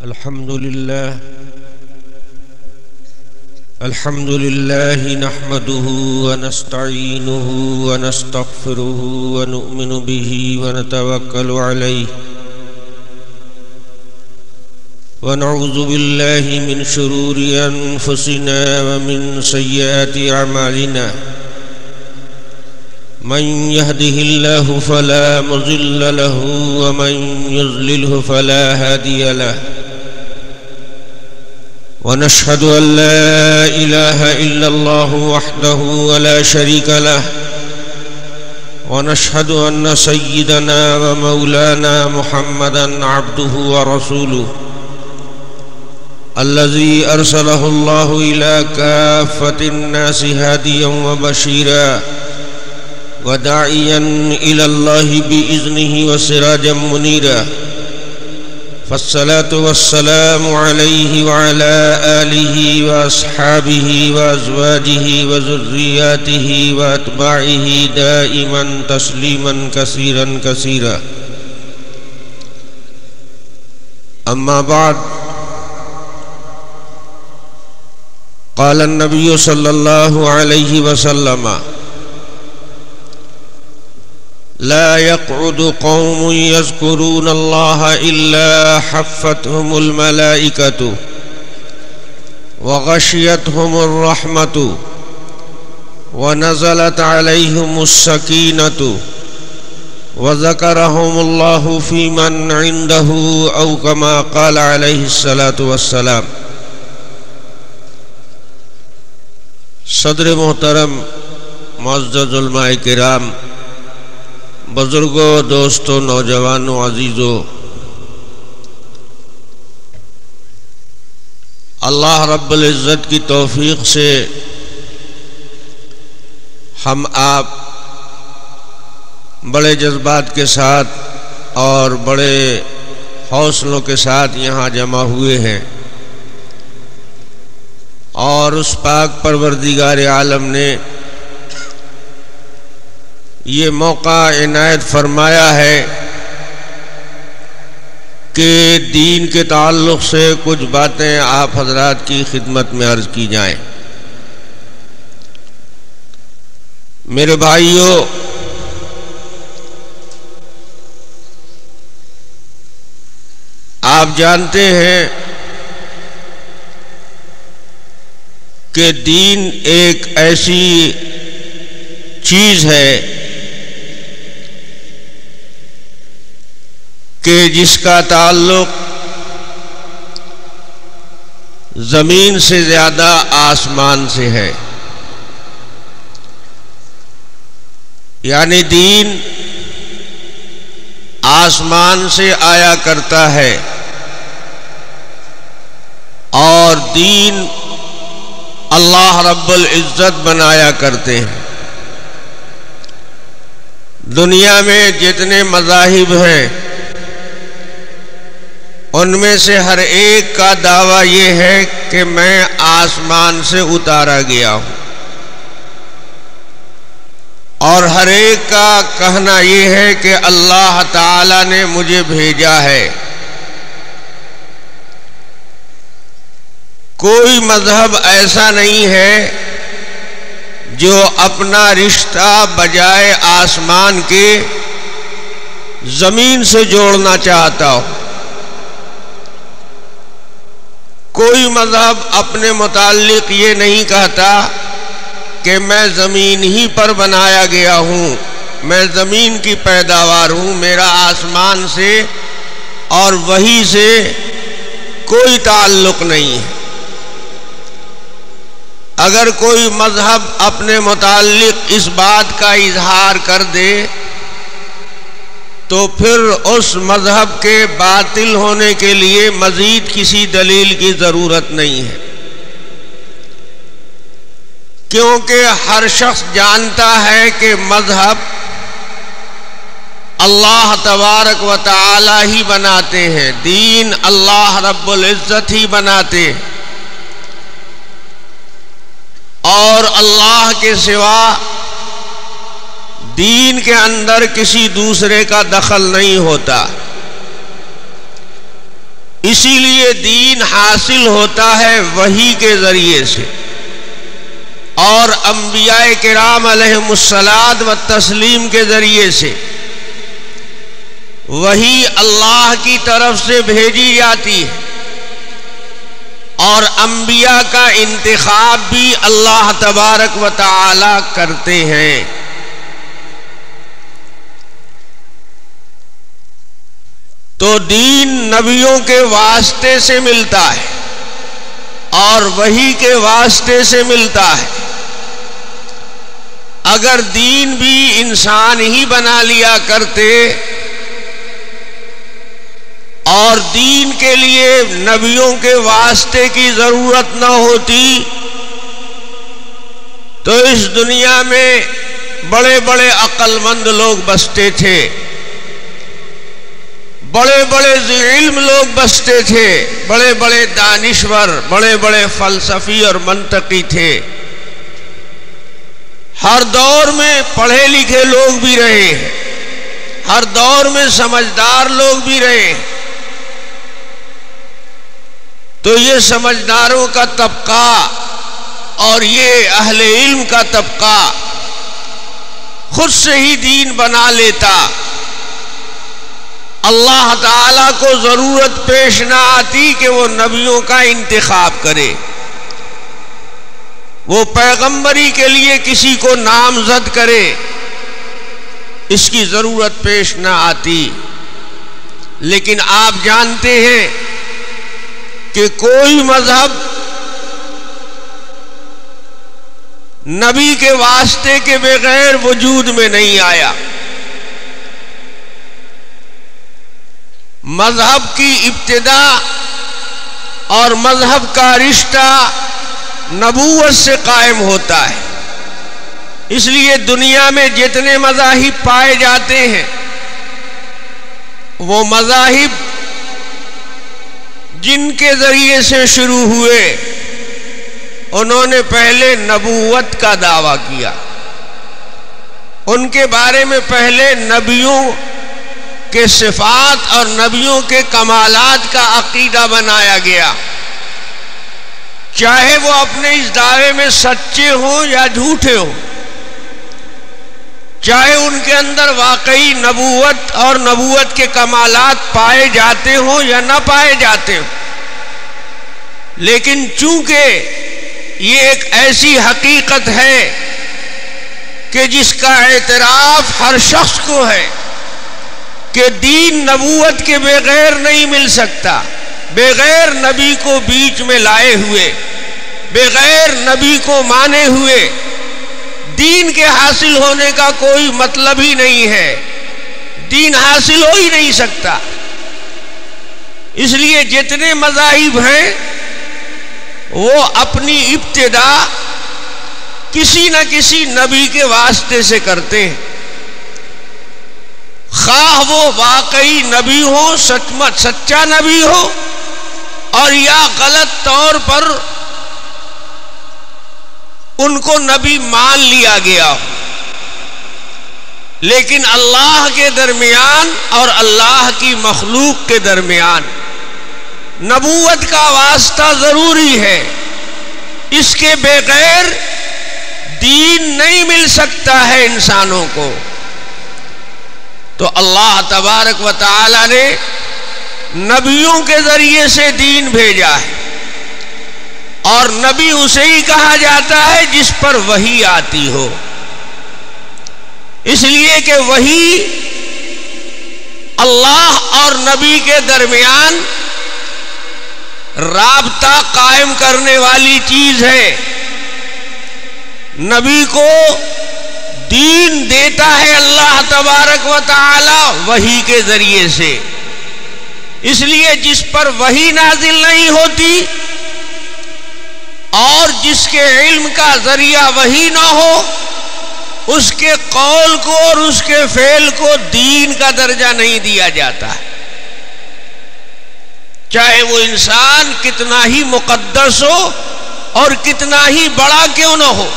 الحمد لله نحمده ونستعينه ونستغفره ونؤمن به ونتوكل عليه ونعوذ بالله من شرور أنفسنا ومن سيئات أعمالنا من يهده الله فلا مضل له ومن يضلله فلا هادي له ونشهد أن لا إله إلا الله وحده ولا شريك له ونشهد أن سيدنا ومولانا محمدا عبده ورسوله الذي أرسله الله إلى كافة الناس هاديا وبشيرا وداعيا إلى الله بإذنه وسراجا منيرا فالصلاة والسلام عليه وعلى آله وأصحابه وأزواجه وذرياته وأتباعه دائما تسليما كثيرا كثيرا أما بعد قال النبي صلى الله عليه وسلم لا يقعد قوم يذكرون الله إلا حفتهم الملائكة وغشيتهم الرحمة ونزلت عليهم السكينة وذكرهم الله في من عنده أو كما قال عليه الصلاة والسلام۔ صدر محترم، معزز علماء کرام، بزرگوں، دوستوں، نوجوانوں، عزیزوں، اللہ رب العزت کی توفیق سے ہم آپ بڑے جذبات کے ساتھ اور بڑے حوصلوں کے ساتھ یہاں جمع ہوئے ہیں، اور اس پاک پروردگار عالم نے یہ موقع عنایت فرمایا ہے کہ دین کے تعلق سے کچھ باتیں آپ حضرات کی خدمت میں عرض کی جائیں۔ میرے بھائیوں، آپ جانتے ہیں کہ دین ایک ایسی چیز ہے کہ جس کا تعلق زمین سے زیادہ آسمان سے ہے، یعنی دین آسمان سے آیا کرتا ہے، اور دین اللہ رب العزت بنایا کرتے ہیں۔ دنیا میں جتنے مذاہب ہیں ان میں سے ہر ایک کا دعویٰ یہ ہے کہ میں آسمان سے اتارا گیا ہوں، اور ہر ایک کا کہنا یہ ہے کہ اللہ تعالی نے مجھے بھیجا ہے۔ کوئی مذہب ایسا نہیں ہے جو اپنا رشتہ بجائے آسمان کے زمین سے جوڑنا چاہتا ہو۔ کوئی مذہب اپنے متعلق یہ نہیں کہتا کہ میں زمین ہی پر بنایا گیا ہوں، میں زمین کی پیداوار ہوں، میرا آسمان سے اور وحی سے کوئی تعلق نہیں ہے۔ اگر کوئی مذہب اپنے متعلق اس بات کا اظہار کر دے تو پھر اس مذہب کے باطل ہونے کے لیے مزید کسی دلیل کی ضرورت نہیں ہے، کیونکہ ہر شخص جانتا ہے کہ مذہب اللہ تبارک و تعالی ہی بناتے ہیں، دین اللہ رب العزت ہی بناتے ہیں، اور اللہ کے سوا دین کے اندر کسی دوسرے کا دخل نہیں ہوتا۔ اسی لیے دین حاصل ہوتا ہے وحی کے ذریعے سے، اور انبیاء کرام علیہم الصلاۃ والتسلیم کے ذریعے سے۔ وحی اللہ کی طرف سے بھیجی جاتی ہے، اور انبیاء کا انتخاب بھی اللہ تبارک و تعالی کرتے ہیں۔ تو دین نبیوں کے واسطے سے ملتا ہے اور وحی کے واسطے سے ملتا ہے۔ اگر دین بھی انسان ہی بنا لیا کرتے اور دین کے لیے نبیوں کے واسطے کی ضرورت نہ ہوتی تو اس دنیا میں بڑے بڑے عقل مند لوگ بستے تھے، بڑے بڑے ذی علم لوگ بستے تھے، بڑے بڑے دانشور، بڑے بڑے فلسفی اور منطقی تھے۔ ہر دور میں پڑھے لکھے لوگ بھی رہے ہیں، ہر دور میں سمجھدار لوگ بھی رہے ہیں۔ تو یہ سمجھداروں کا طبقہ اور یہ اہل علم کا طبقہ خود سے ہی دین بنا لیتا، اللہ تعالیٰ کو ضرورت پیش نہ آتی کہ وہ نبیوں کا انتخاب کرے، وہ پیغمبری کے لیے کسی کو نامزد کرے، اس کی ضرورت پیش نہ آتی۔ لیکن آپ جانتے ہیں کہ کوئی مذہب نبی کے واسطے کے بغیر وجود میں نہیں آیا۔ مذہب کی ابتدا اور مذہب کا رشتہ نبوت سے قائم ہوتا ہے۔ اس لیے دنیا میں جتنے مذاہب پائے جاتے ہیں وہ مذاہب جن کے ذریعے سے شروع ہوئے انہوں نے پہلے نبوت کا دعویٰ کیا، ان کے بارے میں پہلے نبیوں کے صفات اور نبیوں کے کمالات کا عقیدہ بنایا گیا، چاہے وہ اپنے اس دعوے میں سچے ہوں یا جھوٹے ہوں، چاہے ان کے اندر واقعی نبوت اور نبوت کے کمالات پائے جاتے ہوں یا نہ پائے جاتے ہوں۔ لیکن چونکہ یہ ایک ایسی حقیقت ہے کہ جس کا اعتراف ہر شخص کو ہے کہ دین نبوت کے بغیر نہیں مل سکتا، بغیر نبی کو بیچ میں لائے ہوئے، بغیر نبی کو مانے ہوئے دین کے حاصل ہونے کا کوئی مطلب ہی نہیں ہے، دین حاصل ہو ہی نہیں سکتا۔ اس لیے جتنے مذاہب ہیں وہ اپنی ابتدا کسی نہ کسی نبی کے واسطے سے کرتے ہیں، خواہ وہ واقعی نبی ہو، سچا نبی ہو، اور یا غلط طور پر ان کو نبی مان لیا گیا ہو۔ لیکن اللہ کے درمیان اور اللہ کی مخلوق کے درمیان نبوت کا واسطہ ضروری ہے، اس کے بغیر دین نہیں مل سکتا ہے انسانوں کو۔ تو اللہ تبارک و تعالی نے نبیوں کے ذریعے سے دین بھیجا ہے، اور نبی اسے ہی کہا جاتا ہے جس پر وحی آتی ہو، اس لیے کہ وحی اللہ اور نبی کے درمیان رابطہ قائم کرنے والی چیز ہے۔ نبی کو دین دیتا ہے اللہ تبارک و تعالی وحی کے ذریعے سے، اس لیے جس پر وحی نازل نہیں ہوتی اور جس کے علم کا ذریعہ وحی نہ ہو، اس کے قول کو اور اس کے فعل کو دین کا درجہ نہیں دیا جاتا، چاہے وہ انسان کتنا ہی مقدس ہو اور کتنا ہی بڑا کیوں نہ ہو۔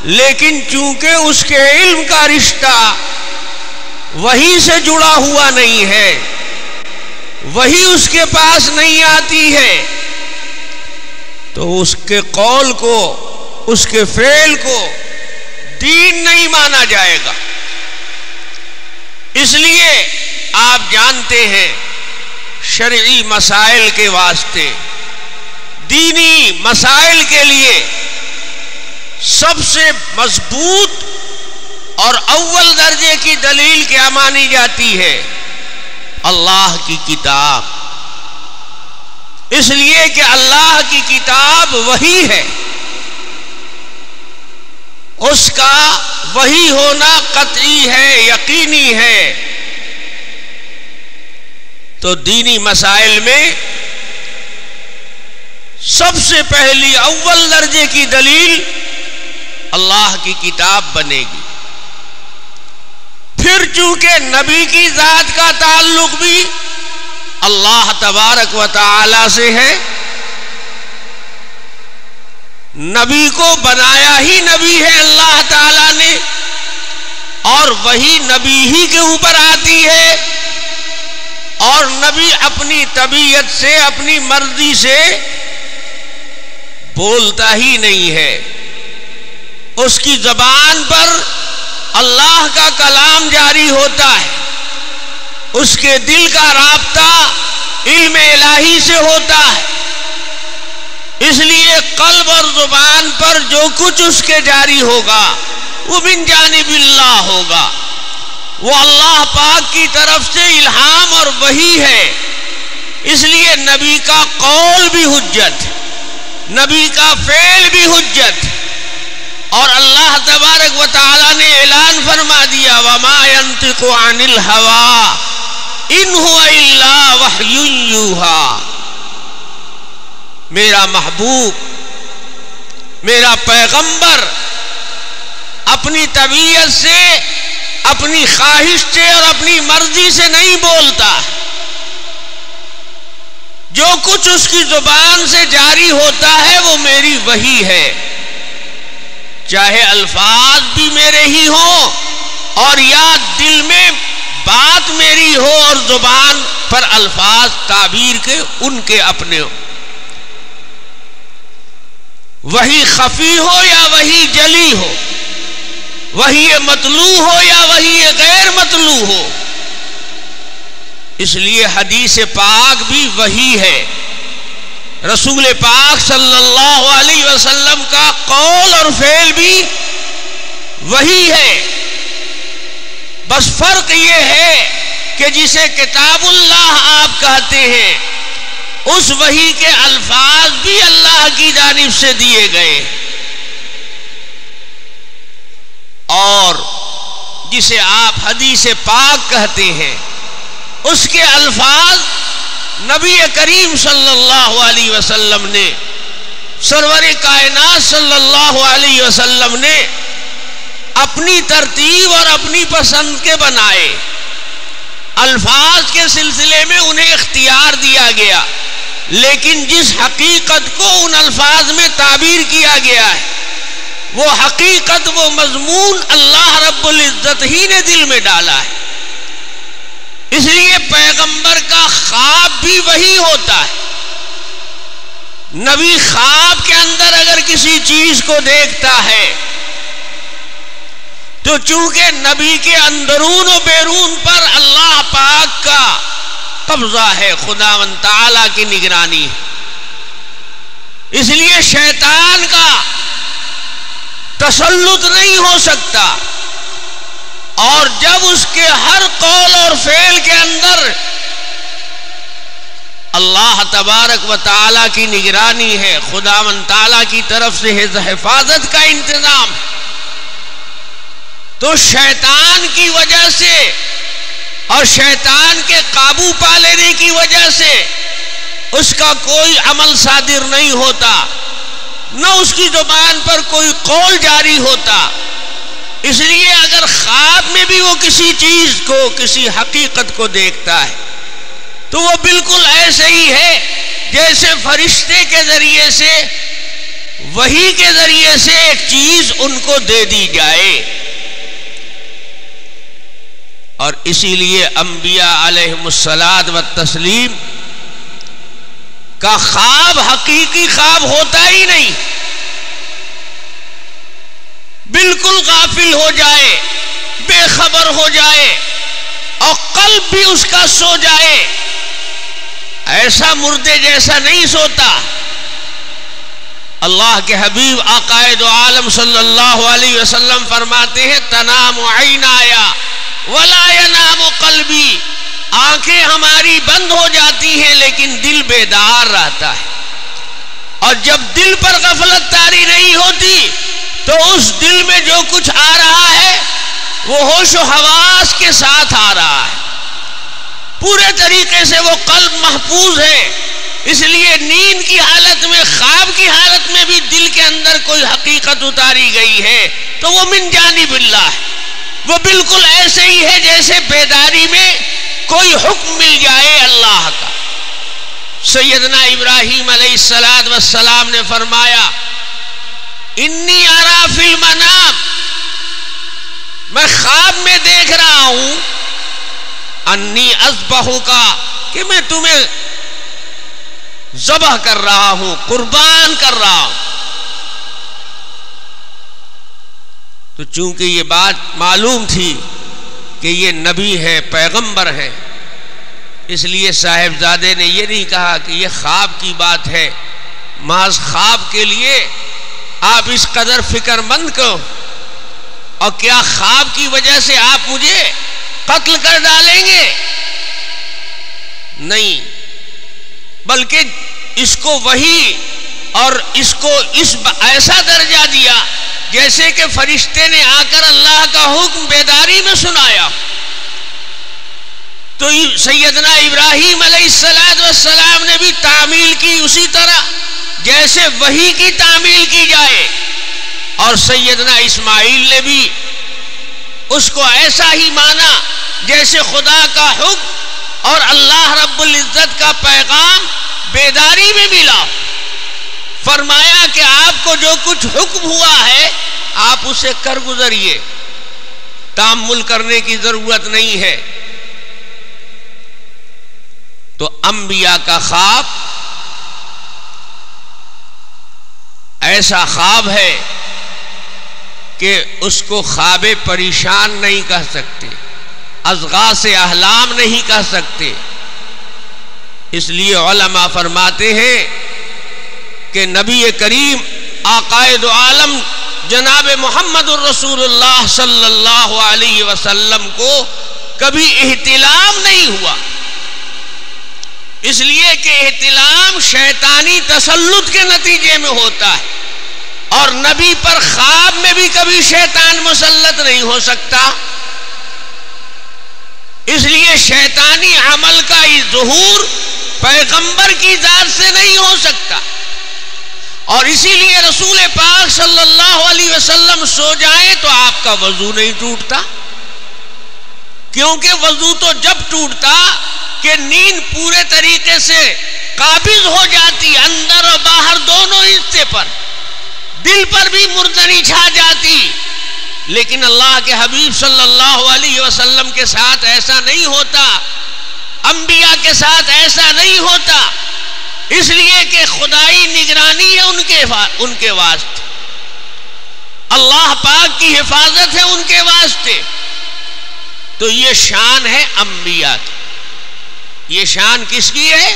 لیکن چونکہ اس کے علم کا رشتہ وحی سے جڑا ہوا نہیں ہے، وہی اس کے پاس نہیں آتی ہے تو اس کے قول کو، اس کے فعل کو دین نہیں مانا جائے گا۔ اس لیے آپ جانتے ہیں شرعی مسائل کے واسطے، دینی مسائل کے لیے سب سے مضبوط اور اول درجے کی دلیل کیا مانی جاتی ہے؟ اللہ کی کتاب۔ اس لیے کہ اللہ کی کتاب وحی ہے، اس کا وحی ہونا قطعی ہے، یقینی ہے۔ تو دینی مسائل میں سب سے پہلی اول درجے کی دلیل اللہ کی کتاب بنے گی۔ پھر چونکہ نبی کی ذات کا تعلق بھی اللہ تبارک و تعالی سے ہے، نبی کو بنایا ہی نبی ہے اللہ تعالی نے، اور وہی نبی ہی کے اوپر آتی ہے، اور نبی اپنی طبیعت سے، اپنی مرضی سے بولتا ہی نہیں ہے۔ اس کی زبان پر اللہ کا کلام جاری ہوتا ہے، اس کے دل کا رابطہ علم الہی سے ہوتا ہے۔ اس لیے قلب اور زبان پر جو کچھ اس کے جاری ہوگا وہ من جانب اللہ ہوگا، وہ اللہ پاک کی طرف سے الہام اور وحی ہے۔ اس لیے نبی کا قول بھی حجت، نبی کا فعل بھی حجت، اور اللہ تبارک و تعالی نے اعلان فرما دیا وَمَا يَنطِقُ عَنِ الْهَوَىٰ إِنْ هُوَ إِلَّا وَحْيٌ يُوحَىٰ۔ میرا محبوب، میرا پیغمبر اپنی طبیعت سے، اپنی خواہش سے اور اپنی مرضی سے نہیں بولتا، جو کچھ اس کی زبان سے جاری ہوتا ہے وہ میری وحی ہے، چاہے الفاظ بھی میرے ہی ہوں اور یا دل میں بات میری ہو اور زبان پر الفاظ تعبیر کے ان کے اپنے ہو، وہی خفی ہو یا وہی جلی ہو، وہی مطلوع ہو یا وہی غیر مطلوع ہو۔ اس لیے حدیث پاک بھی وہی ہے، رسول پاک صلی اللہ علیہ وسلم کا قول اور فعل بھی وہی ہے۔ بس فرق یہ ہے کہ جسے کتاب اللہ آپ کہتے ہیں اس وحی کے الفاظ بھی اللہ کی جانب سے دیے گئے، اور جسے آپ حدیث پاک کہتے ہیں اس کے الفاظ نبی کریم صلی اللہ علیہ وسلم نے، سرور کائنات صلی اللہ علیہ وسلم نے اپنی ترتیب اور اپنی پسند کے بنائے۔ الفاظ کے سلسلے میں انہیں اختیار دیا گیا، لیکن جس حقیقت کو ان الفاظ میں تعبیر کیا گیا ہے وہ حقیقت، وہ مضمون اللہ رب العزت ہی نے دل میں ڈالا ہے۔ اس لیے پیغمبر کا خواب بھی وہی ہوتا ہے۔ نبی خواب کے اندر اگر کسی چیز کو دیکھتا ہے تو چونکہ نبی کے اندرون و بیرون پر اللہ پاک کا قبضہ ہے، خداوند تعالیٰ کی نگرانی ہے، اس لیے شیطان کا تسلط نہیں ہو سکتا، اور جب اس کے ہر قول اور فعل کے اندر اللہ تبارک و تعالیٰ کی نگرانی ہے، خداوند تعالیٰ کی طرف سے حفاظت کا انتظام ہے، تو شیطان کی وجہ سے اور شیطان کے قابو پا لینے کی وجہ سے اس کا کوئی عمل صادر نہیں ہوتا، نہ اس کی زبان پر کوئی قول جاری ہوتا۔ اس لیے اگر خواب میں بھی وہ کسی چیز کو، کسی حقیقت کو دیکھتا ہے تو وہ بالکل ایسے ہی ہے جیسے فرشتے کے ذریعے سے، وحی کے ذریعے سے ایک چیز ان کو دے دی جائے۔ اور اسی لیے انبیاء علیہم الصلاۃ والتسلیم کا خواب حقیقی خواب ہوتا ہی نہیں، بالکل غافل ہو جائے، بے خبر ہو جائے اور قلب بھی اس کا سو جائے، ایسا مردے جیسا نہیں سوتا۔ اللہ کے حبیب عقائد عالم صلی اللہ علیہ وسلم فرماتے ہیں تنام عینایا ولا ینام قلبی، آنکھیں ہماری بند ہو جاتی ہیں لیکن دل بیدار رہتا ہے، اور جب دل پر غفلت طاری نہیں ہوتی تو اس دل میں جو کچھ آ رہا ہے وہ ہوش و حواس کے ساتھ آ رہا ہے، پورے طریقے سے وہ قلب محفوظ ہے۔ اس لیے نیند کی حالت میں، خواب کی حالت میں بھی دل کے اندر کوئی حقیقت اتاری گئی ہے تو وہ من جانب اللہ ہے، وہ بالکل ایسے ہی ہے جیسے بیداری میں کوئی حکم مل جائے اللہ کا۔ سیدنا ابراہیم علیہ السلام نے فرمایا انی ارا فی المنام، میں خواب میں دیکھ رہا ہوں انی اذبحک، کہ میں تمہیں ذبح کر رہا ہوں، قربان کر رہا ہوں۔ تو چونکہ یہ بات معلوم تھی کہ یہ نبی ہے، پیغمبر ہے، اس لیے صاحبزادے نے یہ نہیں کہا کہ یہ خواب کی بات ہے، محض خواب کے لیے آپ اس قدر فکر مند کو، اور کیا خواب کی وجہ سے آپ مجھے قتل کر ڈالیں گے؟ نہیں، بلکہ اس کو وحی اور اس کو ایسا درجہ دیا جیسے کہ فرشتے نے آ کر اللہ کا حکم بیداری میں سنایا۔ تو سیدنا ابراہیم علیہ السلام نے بھی تعمیل کی اسی طرح جیسے وحی کی تعمیل کی جائے، اور سیدنا اسماعیل نے بھی اس کو ایسا ہی مانا جیسے خدا کا حکم اور اللہ رب العزت کا پیغام بیداری میں ملا۔ فرمایا کہ آپ کو جو کچھ حکم ہوا ہے آپ اسے کر گزریے، تأمل کرنے کی ضرورت نہیں ہے۔ تو انبیاء کا خواب ایسا خواب ہے کہ اس کو خواب پریشان نہیں کہہ سکتے، اضغاث احلام نہیں کہہ سکتے۔ اس لیے علماء فرماتے ہیں کہ نبی کریم عقائد عالم جناب محمد الرسول اللہ صلی اللہ علیہ وسلم کو کبھی احتلام نہیں ہوا، اس لیے کہ احتلام شیطانی تسلط کے نتیجے میں ہوتا ہے، اور نبی پر خواب میں بھی کبھی شیطان مسلط نہیں ہو سکتا۔ اس لیے شیطانی عمل کا ظہور پیغمبر کی ذات سے نہیں ہو سکتا، اور اسی لیے رسول پاک صلی اللہ علیہ وسلم سو جائیں تو آپ کا وضو نہیں ٹوٹتا، کیونکہ وضو تو جب ٹوٹتا کہ نیند پورے طریقے سے قابض ہو جاتی، اندر اور باہر دونوں حصے پر، دل پر بھی مردنی چھا جاتی۔ لیکن اللہ کے حبیب صلی اللہ علیہ وسلم کے ساتھ ایسا نہیں ہوتا، انبیاء کے ساتھ ایسا نہیں ہوتا، اس لیے کہ خدائی نگرانی ہے ان کے واسطے، اللہ پاک کی حفاظت ہے ان کے واسطے۔ تو یہ شان ہے انبیاء کی۔ یہ شان کس کی ہے؟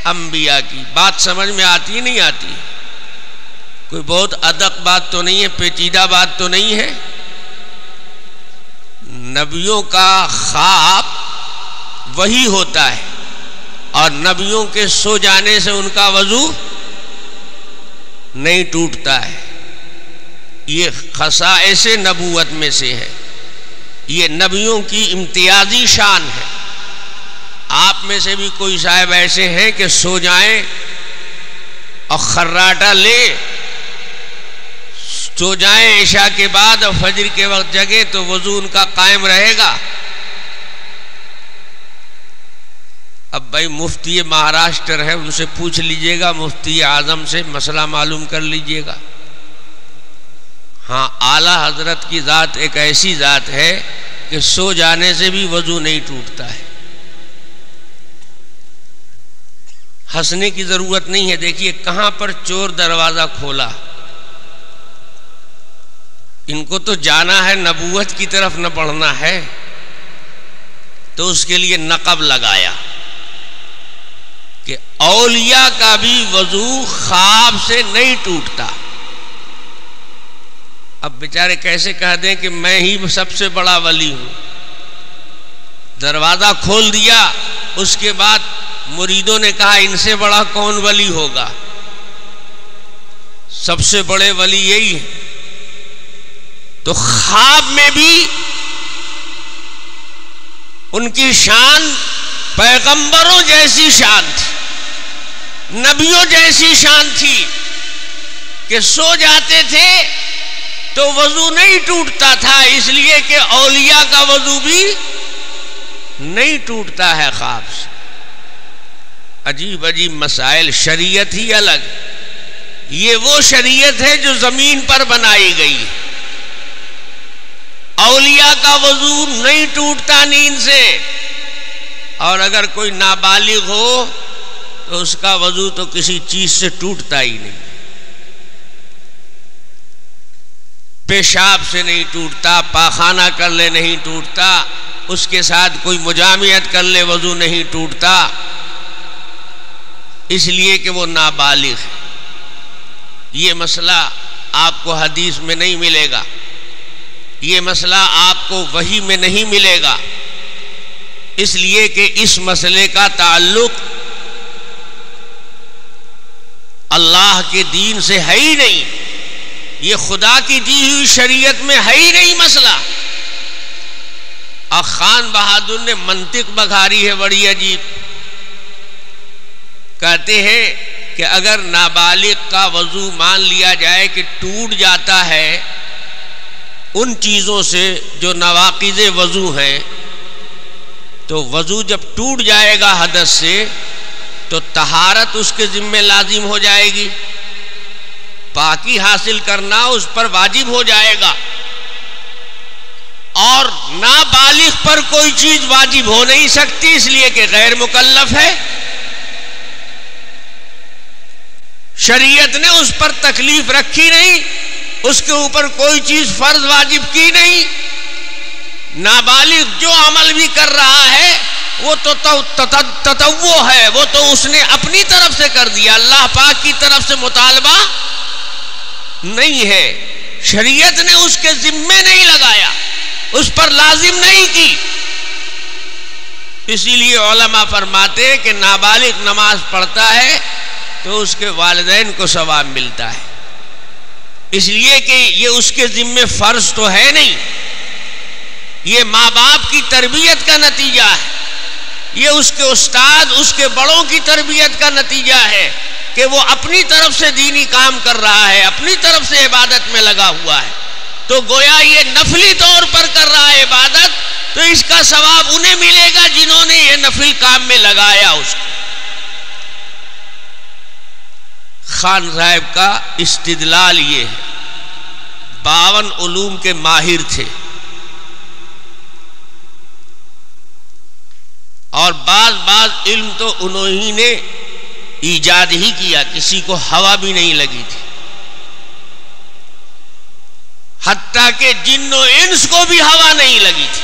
انبیاء کی۔ بات سمجھ میں آتی نہیں آتی؟ کوئی بہت ادق بات تو نہیں ہے، پیچیدہ بات تو نہیں ہے۔ نبیوں کا خواب وہی ہوتا ہے، اور نبیوں کے سو جانے سے ان کا وضو نہیں ٹوٹتا ہے۔ یہ خصائص نبوت میں سے ہے، یہ نبیوں کی امتیازی شان ہے۔ آپ میں سے بھی کوئی صاحب ایسے ہیں کہ سو جائیں اور خراٹہ لے سو جائیں عشاء کے بعد اور فجر کے وقت جگے تو وضو ان کا قائم رہے گا؟ اب بھائی مفتی مہاراشٹر ہے، ان سے پوچھ لیجئے گا، مفتی اعظم سے مسئلہ معلوم کر لیجئے گا۔ ہاں، اعلیٰ حضرت کی ذات ایک ایسی ذات ہے کہ سو جانے سے بھی وضو نہیں ٹوٹتا ہے۔ ہنسنے کی ضرورت نہیں ہے، دیکھیے کہاں پر چور دروازہ کھولا۔ ان کو تو جانا ہے نبوت کی طرف نہ بڑھنا ہے، تو اس کے لیے نقب لگایا کہ اولیاء کا بھی وضو خواب سے نہیں ٹوٹتا۔ اب بیچارے کیسے کہہ دیں کہ میں ہی سب سے بڑا ولی ہوں۔ دروازہ کھول دیا، اس کے بعد مریدوں نے کہا ان سے بڑا کون ولی ہوگا، سب سے بڑے ولی یہی ہے۔ تو خواب میں بھی ان کی شان پیغمبروں جیسی شان تھی، نبیوں جیسی شان تھی کہ سو جاتے تھے تو وضو نہیں ٹوٹتا تھا، اس لیے کہ اولیاء کا وضو بھی نہیں ٹوٹتا ہے خواب سے۔ عجیب عجیب مسائل، شریعت ہی الگ۔ یہ وہ شریعت ہے جو زمین پر بنائی گئی۔ اولیاء کا وضو نہیں ٹوٹتا نیند سے، اور اگر کوئی نابالغ ہو تو اس کا وضو تو کسی چیز سے ٹوٹتا ہی نہیں، پیشاب سے نہیں ٹوٹتا، پاخانہ کر لے نہیں ٹوٹتا، اس کے ساتھ کوئی مجامعت کر لے وضو نہیں ٹوٹتا، اس لیے کہ وہ نابالغ ہے۔ یہ مسئلہ آپ کو حدیث میں نہیں ملے گا، یہ مسئلہ آپ کو وحی میں نہیں ملے گا، اس لیے کہ اس مسئلے کا تعلق اللہ کے دین سے ہے ہی نہیں، یہ خدا کی دی ہوئی شریعت میں ہے ہی نہیں مسئلہ۔ اور خان بہادر نے منطق بگھاری ہے بڑی عجیب، کہتے ہیں کہ اگر نابالغ کا وضو مان لیا جائے کہ ٹوٹ جاتا ہے ان چیزوں سے جو نواقض وضو ہیں، تو وضو جب ٹوٹ جائے گا حدث سے تو طہارت اس کے ذمہ لازم ہو جائے گی، پاکی حاصل کرنا اس پر واجب ہو جائے گا، اور نابالغ پر کوئی چیز واجب ہو نہیں سکتی، اس لیے کہ غیر مکلف ہے۔ شریعت نے اس پر تکلیف رکھی نہیں، اس کے اوپر کوئی چیز فرض واجب کی نہیں۔ نابالغ جو عمل بھی کر رہا ہے وہ تو تطوع ہے، وہ تو اس نے اپنی طرف سے کر دیا، اللہ پاک کی طرف سے مطالبہ نہیں ہے، شریعت نے اس کے ذمے نہیں لگایا، اس پر لازم نہیں کی۔ اسی لیے علماء فرماتے کہ نابالغ نماز پڑھتا ہے تو اس کے والدین کو ثواب ملتا ہے، اس لیے کہ یہ اس کے ذمے فرض تو ہے نہیں، یہ ماں باپ کی تربیت کا نتیجہ ہے، یہ اس کے استاد، اس کے بڑوں کی تربیت کا نتیجہ ہے کہ وہ اپنی طرف سے دینی کام کر رہا ہے، اپنی طرف سے عبادت میں لگا ہوا ہے، تو گویا یہ نفلی طور پر کر رہا ہے عبادت، تو اس کا ثواب انہیں ملے گا جنہوں نے یہ نفل کام میں لگایا اس کو۔ خان صاحب کا استدلال یہ ہے، 52 علوم کے ماہر تھے، اور بعض علم تو انہوں نے ایجاد ہی کیا، کسی کو ہوا بھی نہیں لگی تھی، حتیٰ کہ جن و انس کو بھی ہوا نہیں لگی تھی۔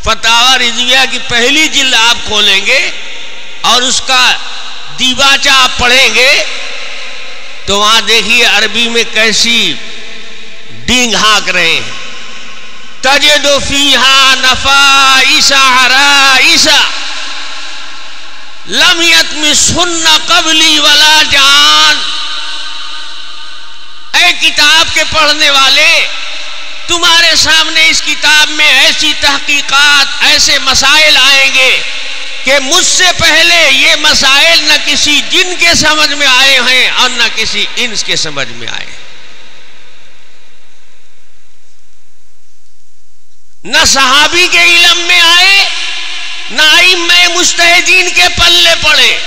فتاوی رضویہ کی پہلی جلد آپ کھولیں گے اور اس کا دیباچہ آپ پڑھیں گے تو وہاں دیکھیے عربی میں کیسی ڈینگ ہانک رہے ہیں، تجد فیہا نفائس عرائس لم یطمثہن قبلی ولا جان۔ اے کتاب کے پڑھنے والے، تمہارے سامنے اس کتاب میں ایسی تحقیقات، ایسے مسائل آئیں گے کہ مجھ سے پہلے یہ مسائل نہ کسی جن کے سمجھ میں آئے ہیں اور نہ کسی انس کے سمجھ میں آئے ہیں، نہ صحابی کے علم میں آئے، نہ ائمہ مجتہدین کے پلے پڑے،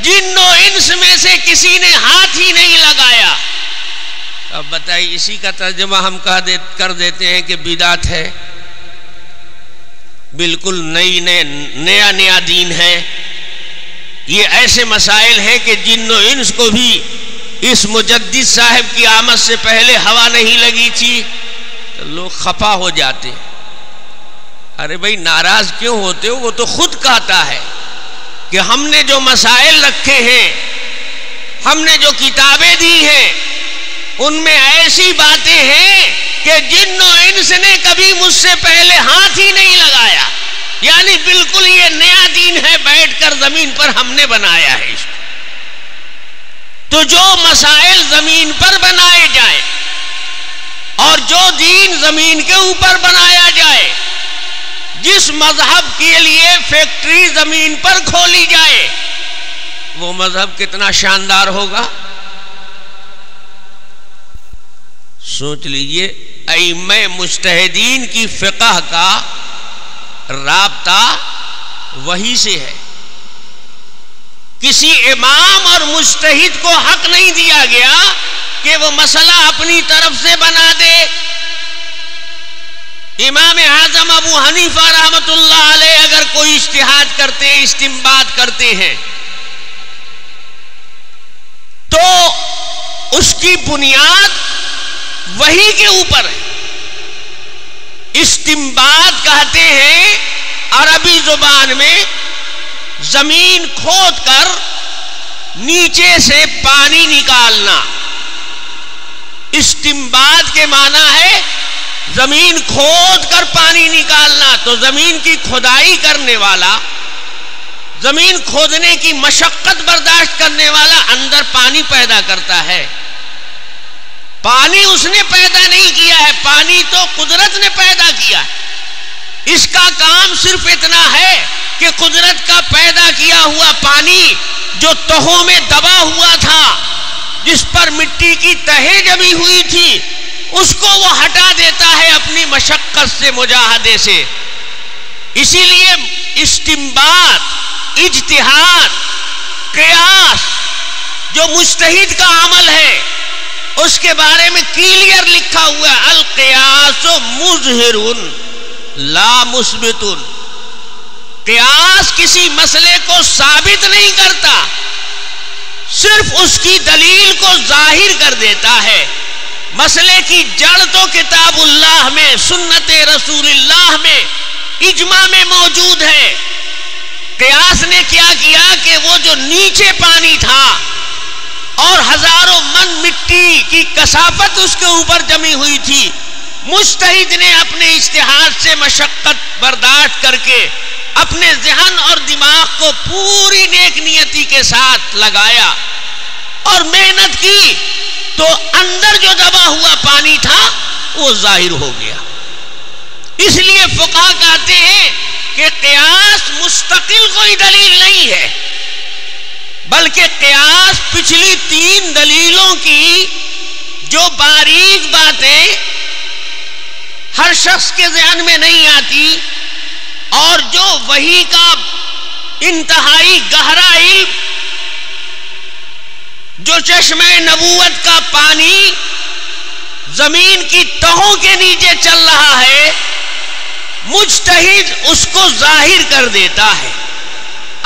جن و انس میں سے کسی نے ہاتھ ہی نہیں لگایا۔ اب بتائیے، اسی کا ترجمہ ہم کر دیتے ہیں کہ بدعت ہے۔ بالکل نیا دین ہے. یہ ایسے مسائل ہیں کہ جن و انس کو بھی اس مجدد صاحب کی آمد سے پہلے ہوا نہیں لگی تھی تو لوگ خفا ہو جاتے. ارے بھائی ناراض کیوں ہوتے ہو؟ وہ تو خود کہتا ہے کہ ہم نے جو مسائل رکھے ہیں، ہم نے جو کتابیں دی ہیں، ان میں ایسی باتیں ہیں کہ جن و انس نے کبھی مجھ سے پہلے ہاتھ ہی نہیں لگایا. یعنی بالکل یہ نیا دین ہے، بیٹھ کر زمین پر ہم نے بنایا ہے اس کو. تو جو مسائل زمین پر بنائے جائیں اور جو دین زمین کے اوپر بنایا جائے، جس مذہب کے لیے فیکٹری زمین پر کھولی جائے، وہ مذہب کتنا شاندار ہوگا. سوچ لیجئے ائمہ مجتہدین کی فقہ کا رابطہ وہی سے ہے. کسی امام اور مجتہد کو حق نہیں دیا گیا کہ وہ مسئلہ اپنی طرف سے بنا دے. امام اعظم ابو حنیفہ رحمۃ اللہ علیہ اگر کوئی اجتہاد کرتے ہیں، استنباط کرتے ہیں، تو اس کی بنیاد وہی کے اوپر ہے. استنباط کہتے ہیں عربی زبان میں زمین کھود کر نیچے سے پانی نکالنا. استنباط کے معنی ہے زمین کھود کر پانی نکالنا. تو زمین کی کھدائی کرنے والا، زمین کھودنے کی مشقت برداشت کرنے والا اندر پانی پیدا کرتا ہے. پانی اس نے پیدا نہیں کیا ہے، پانی تو قدرت نے پیدا کیا ہے. اس کا کام صرف اتنا ہے کہ قدرت کا پیدا کیا ہوا پانی جو تہوں میں دبا ہوا تھا، جس پر مٹی کی تہیں جمی ہوئی تھی، اس کو وہ ہٹا دیتا ہے اپنی مشقت سے، مجاہدے سے. اسی لیے استنباط، اجتہاد، قیاس جو مجتہد کا عمل ہے، اس کے بارے میں کلیئر لکھا ہوا ہے القیاس مظہر لا مثبت. قیاس کسی مسئلے کو ثابت نہیں کرتا، صرف اس کی دلیل کو ظاہر کر دیتا ہے. مسئلے کی جڑ تو کتاب اللہ میں، سنت رسول اللہ میں، اجماع میں موجود ہے. قیاس نے کیا کیا کہ وہ جو نیچے پانی تھا اور ہزاروں من مٹی کی کثافت اس کے اوپر جمی ہوئی تھی، مجتہد نے اپنے اجتہاد سے مشقت برداشت کر کے اپنے ذہن اور دماغ کو پوری نیک نیتی کے ساتھ لگایا اور محنت کی، تو اندر جو دبا ہوا پانی تھا وہ ظاہر ہو گیا. اس لیے فقہا کہتے ہیں کہ قیاس مستقل کوئی دلیل نہیں ہے، بلکہ قیاس پچھلی 3 دلیلوں کی جو باریک باتیں ہر شخص کے ذہن میں نہیں آتی اور جو وحی کا انتہائی گہرا علم، جو چشمہ نبوت کا پانی زمین کی تہوں کے نیچے چل رہا ہے، مجتہد اس کو ظاہر کر دیتا ہے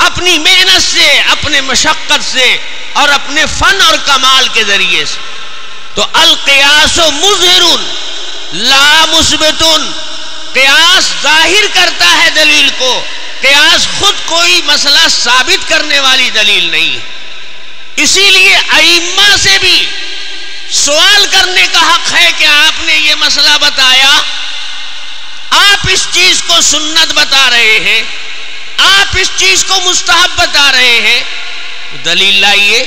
اپنی محنت سے، اپنے مشقت سے اور اپنے فن اور کمال کے ذریعے سے. تو القیاس مظہر لا مثبت. قیاس ظاہر کرتا ہے دلیل کو، قیاس خود کوئی مسئلہ ثابت کرنے والی دلیل نہیں ہے. اسی لیے ائمہ سے بھی سوال کرنے کا حق ہے کہ آپ نے یہ مسئلہ بتایا، آپ اس چیز کو سنت بتا رہے ہیں، آپ اس چیز کو مستحب بتا رہے ہیں، دلیل لائیے.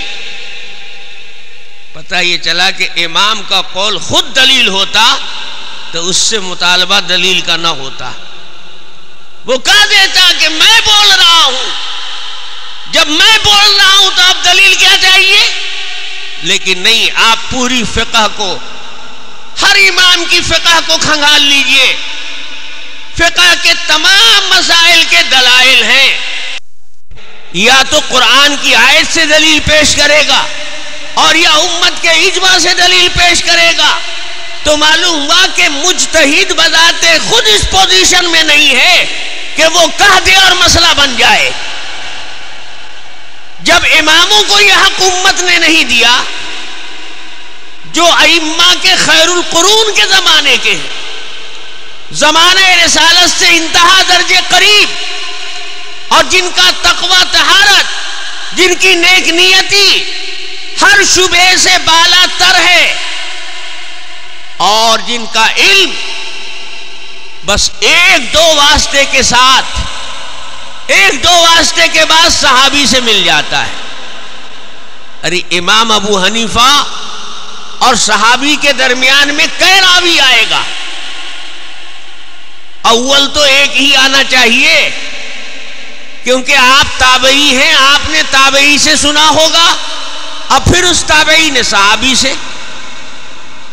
پتہ یہ چلا کہ امام کا قول خود دلیل ہوتا تو اس سے مطالبہ دلیل کا نہ ہوتا. وہ کہہ دیتا کہ میں بول رہا ہوں، جب میں بول رہا ہوں تو اب دلیل کیا چاہیے. لیکن نہیں، آپ پوری فقہ کو، ہر امام کی فقہ کو کھنگال لیجئے. فقہ کے تمام مسائل کے دلائل ہیں، یا تو قرآن کی آیت سے دلیل پیش کرے گا اور یا امت کے اجماع سے دلیل پیش کرے گا. تو معلوم ہوا کہ مجتہد بذات خود اس پوزیشن میں نہیں ہے کہ وہ کہہ دے اور مسئلہ بن جائے. جب اماموں کو یہ حق امت نے نہیں دیا جو ائمہ کے خیر القرون کے زمانے کے ہیں, زمانہ رسالت سے انتہا درجے قریب, اور جن کا تقوی طہارت, جن کی نیک نیتی ہر شبہ سے بالا تر ہے, اور جن کا علم بس ایک دو واسطے کے ساتھ, ایک دو واسطے کے بعد صحابی سے مل جاتا ہے. ارے امام ابو حنیفہ اور صحابی کے درمیان میں کئی راوی آئے گا؟ اول تو ایک ہی آنا چاہیے, کیونکہ آپ تابعی ہیں, آپ نے تابعی سے سنا ہوگا, اب پھر اس تابعی نے صحابی سے,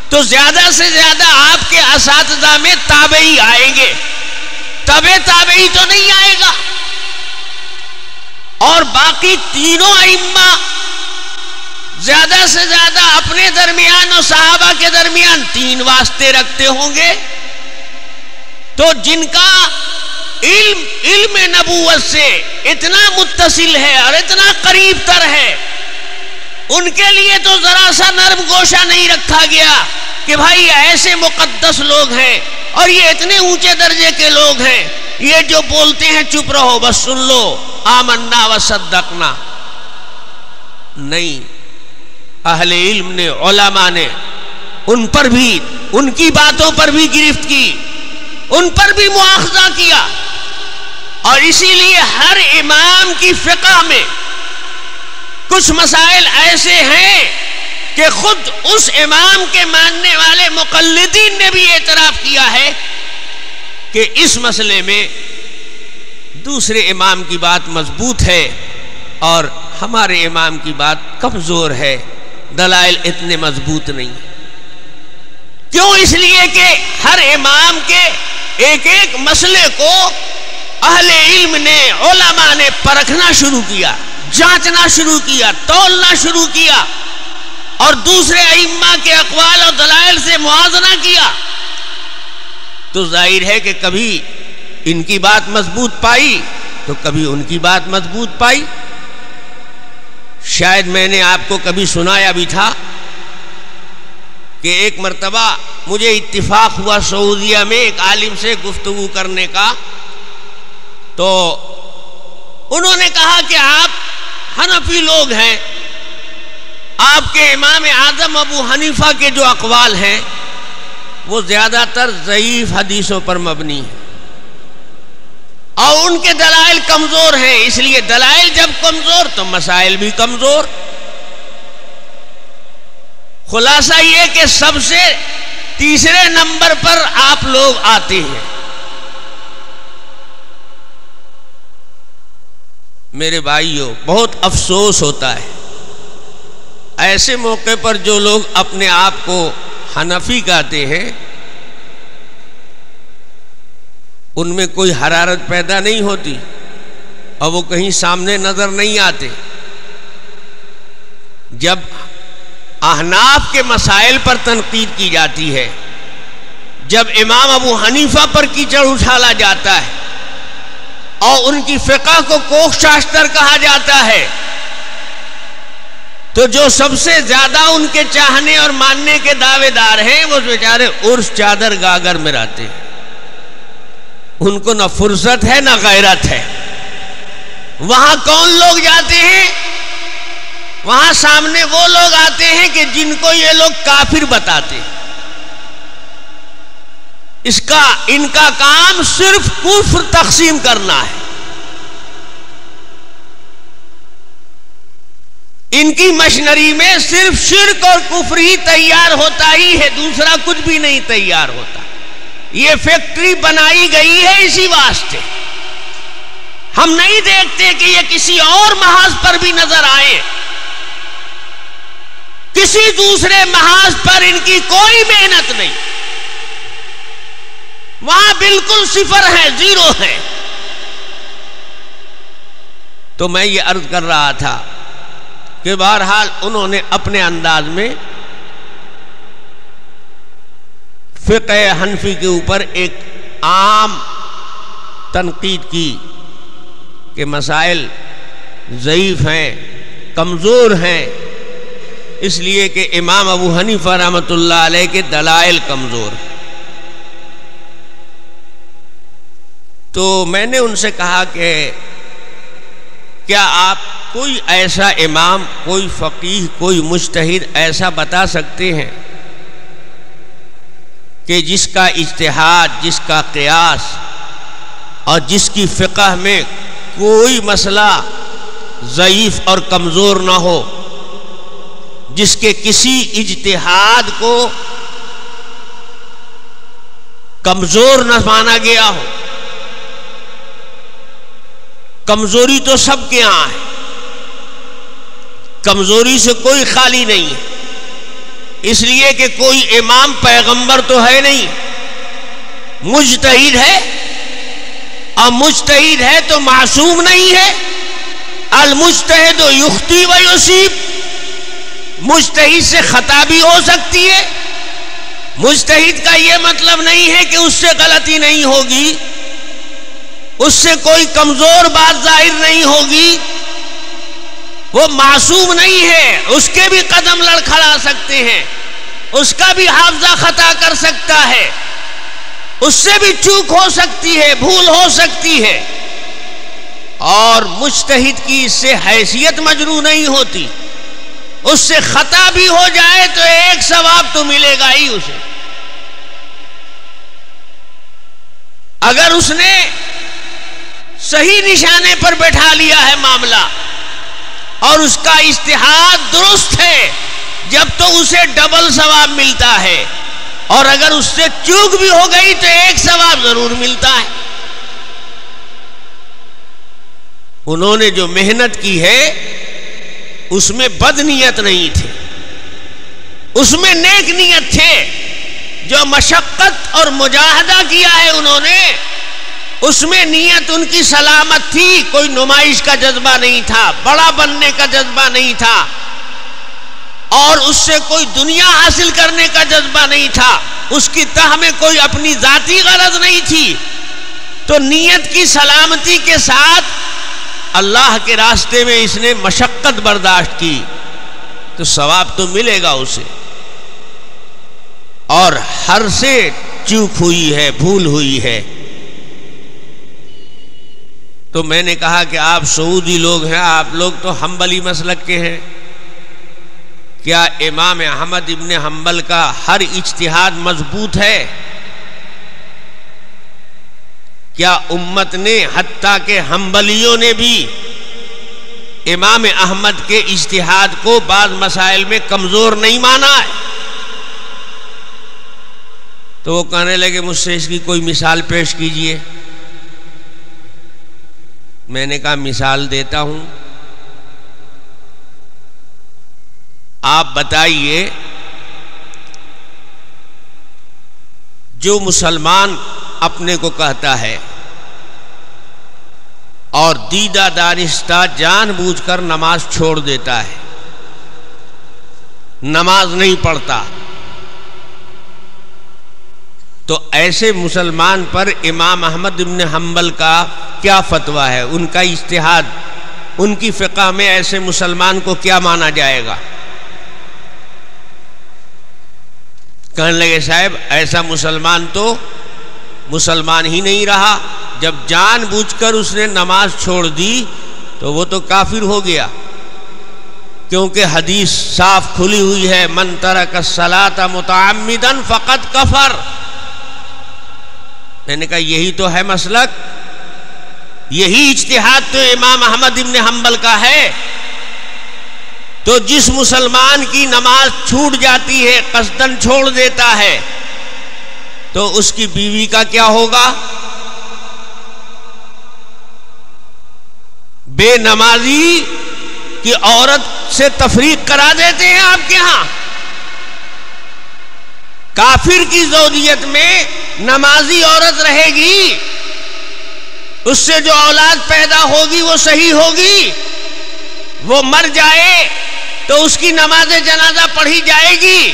تو زیادہ سے زیادہ آپ کے اساتذہ میں تابعی آئیں گے, تبع تابعی تو نہیں آئے گا. اور باقی تینوں ائمہ زیادہ سے زیادہ اپنے درمیان اور صحابہ کے درمیان 3 واسطے رکھتے ہوں گے. تو جن کا علم نبوت سے اتنا متصل ہے اور اتنا قریب تر ہے, ان کے لیے تو ذرا سا نرم گوشہ نہیں رکھا گیا کہ بھائی ایسے مقدس لوگ ہیں اور یہ اتنے اونچے درجے کے لوگ ہیں, یہ جو بولتے ہیں چپ رہو بس سن لو, آمنا و صدقنا. نہیں, اہل علم نے, علماء نے ان پر بھی, ان کی باتوں پر بھی گرفت کی, ان پر بھی مواخذہ کیا. اور اسی لیے ہر امام کی فقہ میں کچھ مسائل ایسے ہیں کہ خود اس امام کے ماننے والے مقلدین نے بھی اعتراف کیا ہے کہ اس مسئلے میں دوسرے امام کی بات مضبوط ہے اور ہمارے امام کی بات کمزور ہے, دلائل اتنے مضبوط نہیں. کیوں؟ اس لیے کہ ہر امام کے ایک ایک مسئلے کو اہل علم نے, علماء نے پرکھنا شروع کیا, جانچنا شروع کیا, تولنا شروع کیا, اور دوسرے ائمہ کے اقوال اور دلائل سے موازنہ کیا. تو ظاہر ہے کہ کبھی ان کی بات مضبوط پائی تو کبھی ان کی بات مضبوط پائی. شاید میں نے آپ کو کبھی سنایا بھی تھا کہ ایک مرتبہ مجھے اتفاق ہوا سعودیہ میں ایک عالم سے گفتگو کرنے کا, تو انہوں نے کہا کہ آپ حنفی لوگ ہیں, آپ کے امام اعظم ابو حنیفہ کے جو اقوال ہیں وہ زیادہ تر ضعیف حدیثوں پر مبنی ہیں اور ان کے دلائل کمزور ہیں, اس لیے دلائل جب کمزور تو مسائل بھی کمزور. خلاصہ یہ کہ سب سے تیسرے نمبر پر آپ لوگ آتے ہیں. میرے بھائیوں, بہت افسوس ہوتا ہے ایسے موقع پر جو لوگ اپنے آپ کو حنفی کہتے ہیں ان میں کوئی حرارت پیدا نہیں ہوتی اور وہ کہیں سامنے نظر نہیں آتے. جب احناف کے مسائل پر تنقید کی جاتی ہے, جب امام ابو حنیفہ پر کیچڑ اچھالا جاتا ہے اور ان کی فقہ کو کوخ شاشتر کہا جاتا ہے, تو جو سب سے زیادہ ان کے چاہنے اور ماننے کے دعوے دار ہیں وہ بیچارے عرس چادر گاگر میں رہتے ہیں. ان کو نہ فرصت ہے نہ غیرت ہے. وہاں کون لوگ جاتے ہیں؟ وہاں سامنے وہ لوگ آتے ہیں کہ جن کو یہ لوگ کافر بتاتے ہیں. ان کا کام صرف کفر تقسیم کرنا ہے. ان کی مشنری میں صرف شرک اور کفر ہی تیار ہوتا ہی ہے, دوسرا کچھ بھی نہیں تیار ہوتا. یہ فیکٹری بنائی گئی ہے اسی واسطے. ہم نہیں دیکھتے کہ یہ کسی اور محاذ پر بھی نظر آئے. کسی دوسرے محاذ پر ان کی کوئی محنت نہیں, وہاں بالکل صفر ہے, زیرو ہے. تو میں یہ عرض کر رہا تھا کہ بہرحال انہوں نے اپنے انداز میں فقہ حنفی کے اوپر ایک عام تنقید کی کہ مسائل ضعیف ہیں، کمزور ہیں، اس لیے کہ امام ابو حنیفہ رحمۃ اللہ علیہ کے دلائل کمزور۔ تو میں نے ان سے کہا کہ کیا آپ کوئی ایسا امام، کوئی فقیہ، کوئی مجتہد ایسا بتا سکتے ہیں کہ جس کا اجتہاد، جس کا قیاس اور جس کی فقہ میں کوئی مسئلہ ضعیف اور کمزور نہ ہو، جس کے کسی اجتہاد کو کمزور نہ مانا گیا ہو؟ کمزوری تو سب کے ہاں ہے، کمزوری سے کوئی خالی نہیں ہے، اس لیے کہ کوئی امام پیغمبر تو ہے نہیں، مجتہد ہے، اور مجتہد ہے تو معصوم نہیں ہے۔ المجتہد یخطی و یصیب، مجتہد سے خطا بھی ہو سکتی ہے، مجتہد کا یہ مطلب نہیں ہے کہ اس سے غلطی نہیں ہوگی، اس سے کوئی کمزور بات ظاہر نہیں ہوگی، وہ معصوم نہیں ہے، اس کے بھی قدم لڑکھڑا سکتے ہیں، اس کا بھی حافظہ خطا کر سکتا ہے، اس سے بھی چوک ہو سکتی ہے، بھول ہو سکتی ہے، اور مجتہد کی اس سے حیثیت مجروح نہیں ہوتی، اس سے خطا بھی ہو جائے تو ایک ثواب تو ملے گا ہی اسے۔ اگر اس نے صحیح نشانے پر بیٹھا لیا ہے معاملہ اور اس کا اجتہاد درست ہے، جب تو اسے ڈبل ثواب ملتا ہے، اور اگر اس سے چوک بھی ہو گئی تو ایک ثواب ضرور ملتا ہے۔ انہوں نے جو محنت کی ہے اس میں بد نیت نہیں تھی، اس میں نیک نیت تھے، جو مشقت اور مجاہدہ کیا ہے انہوں نے، اس میں نیت ان کی سلامت تھی، کوئی نمائش کا جذبہ نہیں تھا، بڑا بننے کا جذبہ نہیں تھا، اور اس سے کوئی دنیا حاصل کرنے کا جذبہ نہیں تھا، اس کی تہ میں کوئی اپنی ذاتی غرض نہیں تھی۔ تو نیت کی سلامتی کے ساتھ اللہ کے راستے میں اس نے مشقت برداشت کی تو ثواب تو ملے گا اسے، اور ہر سے چوک ہوئی ہے، بھول ہوئی ہے۔ تو میں نے کہا کہ آپ سعودی لوگ ہیں، آپ لوگ تو حنبلی مسلک کے ہیں، کیا امام احمد ابن حنبل کا ہر اجتہاد مضبوط ہے؟ کیا امت نے، حتیٰ کہ حنبلیوں نے بھی امام احمد کے اجتہاد کو بعض مسائل میں کمزور نہیں مانا ہے؟ تو وہ کہنے لگے مجھ سے اس کی کوئی مثال پیش کیجئے۔ میں نے کہا مثال دیتا ہوں، آپ بتائیے جو مسلمان اپنے کو کہتا ہے اور دیدہ دانستہ جان بوجھ کر نماز چھوڑ دیتا ہے، نماز نہیں پڑھتا، تو ایسے مسلمان پر امام احمد بن حنبل کا کیا فتویٰ ہے؟ ان کا اجتہاد، ان کی فقہ میں ایسے مسلمان کو کیا مانا جائے گا؟ کہنے لگے صاحب ایسا مسلمان تو مسلمان ہی نہیں رہا، جب جان بوجھ کر اس نے نماز چھوڑ دی تو وہ تو کافر ہو گیا، کیونکہ حدیث صاف کھلی ہوئی ہے، من ترک الصلاۃ متعمدا فقد کفر۔ میں نے کہا یہی تو ہے مسلک، یہی اجتہاد تو امام احمد ابن حنبل کا ہے۔ تو جس مسلمان کی نماز چھوٹ جاتی ہے، قصدن چھوڑ دیتا ہے، تو اس کی بیوی کا کیا ہوگا؟ بے نمازی کی عورت سے تفریق کرا دیتے ہیں آپ کے ہاں؟ کافر کی زوجیت میں نمازی عورت رہے گی، اس سے جو اولاد پیدا ہوگی وہ صحیح ہوگی، وہ مر جائے تو اس کی نماز جنازہ پڑھی جائے گی۔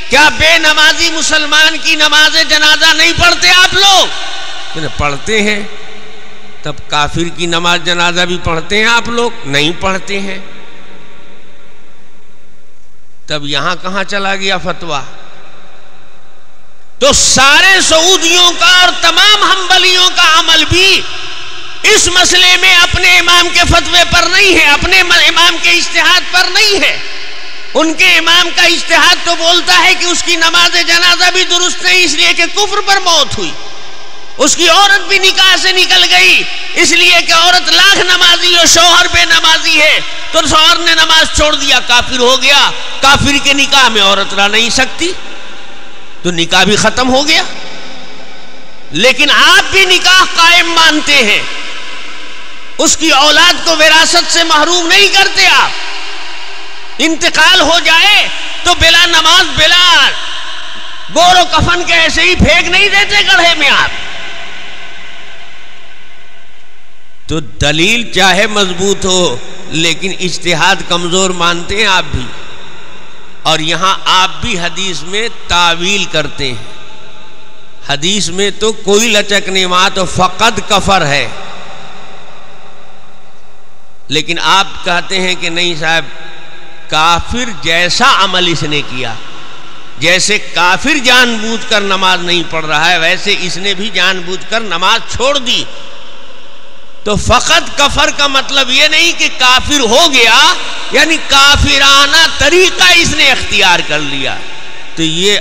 کیا بے نمازی مسلمان کی نماز جنازہ نہیں پڑھتے آپ لوگ؟ پڑھتے ہیں، تب کافر کی نماز جنازہ بھی پڑھتے ہیں آپ لوگ؟ نہیں پڑھتے ہیں۔ تب یہاں کہاں چلا گیا فتویٰ؟ تو سارے سعودیوں کا اور تمام حنبلیوں کا عمل بھی اس مسئلے میں اپنے امام کے فتوے پر نہیں ہے، اپنے امام کے اجتہاد پر نہیں ہے۔ ان کے امام کا اجتہاد تو بولتا ہے کہ اس کی نماز جنازہ بھی درست نہیں، اس لیے کہ کفر پر موت ہوئی، اس کی عورت بھی نکاح سے نکل گئی اس لیے کہ عورت لاکھ نمازی اور شوہر بے نمازی ہے، تو شوہر نے نماز چھوڑ دیا، کافر ہو گیا۔ کافر کے نکاح میں عورت رہ نہیں سکتی، تو نکاح بھی ختم ہو گیا۔ لیکن آپ بھی نکاح قائم مانتے ہیں، اس کی اولاد کو وراثت سے محروم نہیں کرتے آپ۔ انتقال ہو جائے تو بلا نماز بلا گور و کفن کے ایسے ہی پھینک نہیں دیتے گڑھے میں آپ۔ تو دلیل چاہے مضبوط ہو لیکن اجتہاد کمزور مانتے ہیں آپ بھی، اور یہاں آپ بھی حدیث میں تعویل کرتے ہیں۔ حدیث میں تو کوئی لچک نہیں، وہاں تو فقط کفر ہے، لیکن آپ کہتے ہیں کہ نہیں صاحب، کافر جیسا عمل اس نے کیا، جیسے کافر جان بوجھ کر نماز نہیں پڑھ رہا ہے ویسے اس نے بھی جان بوجھ کر نماز چھوڑ دی۔ تو فقط کفر کا مطلب یہ نہیں کہ کافر ہو گیا، یعنی کافرانہ طریقہ اس نے اختیار کر لیا۔ تو یہ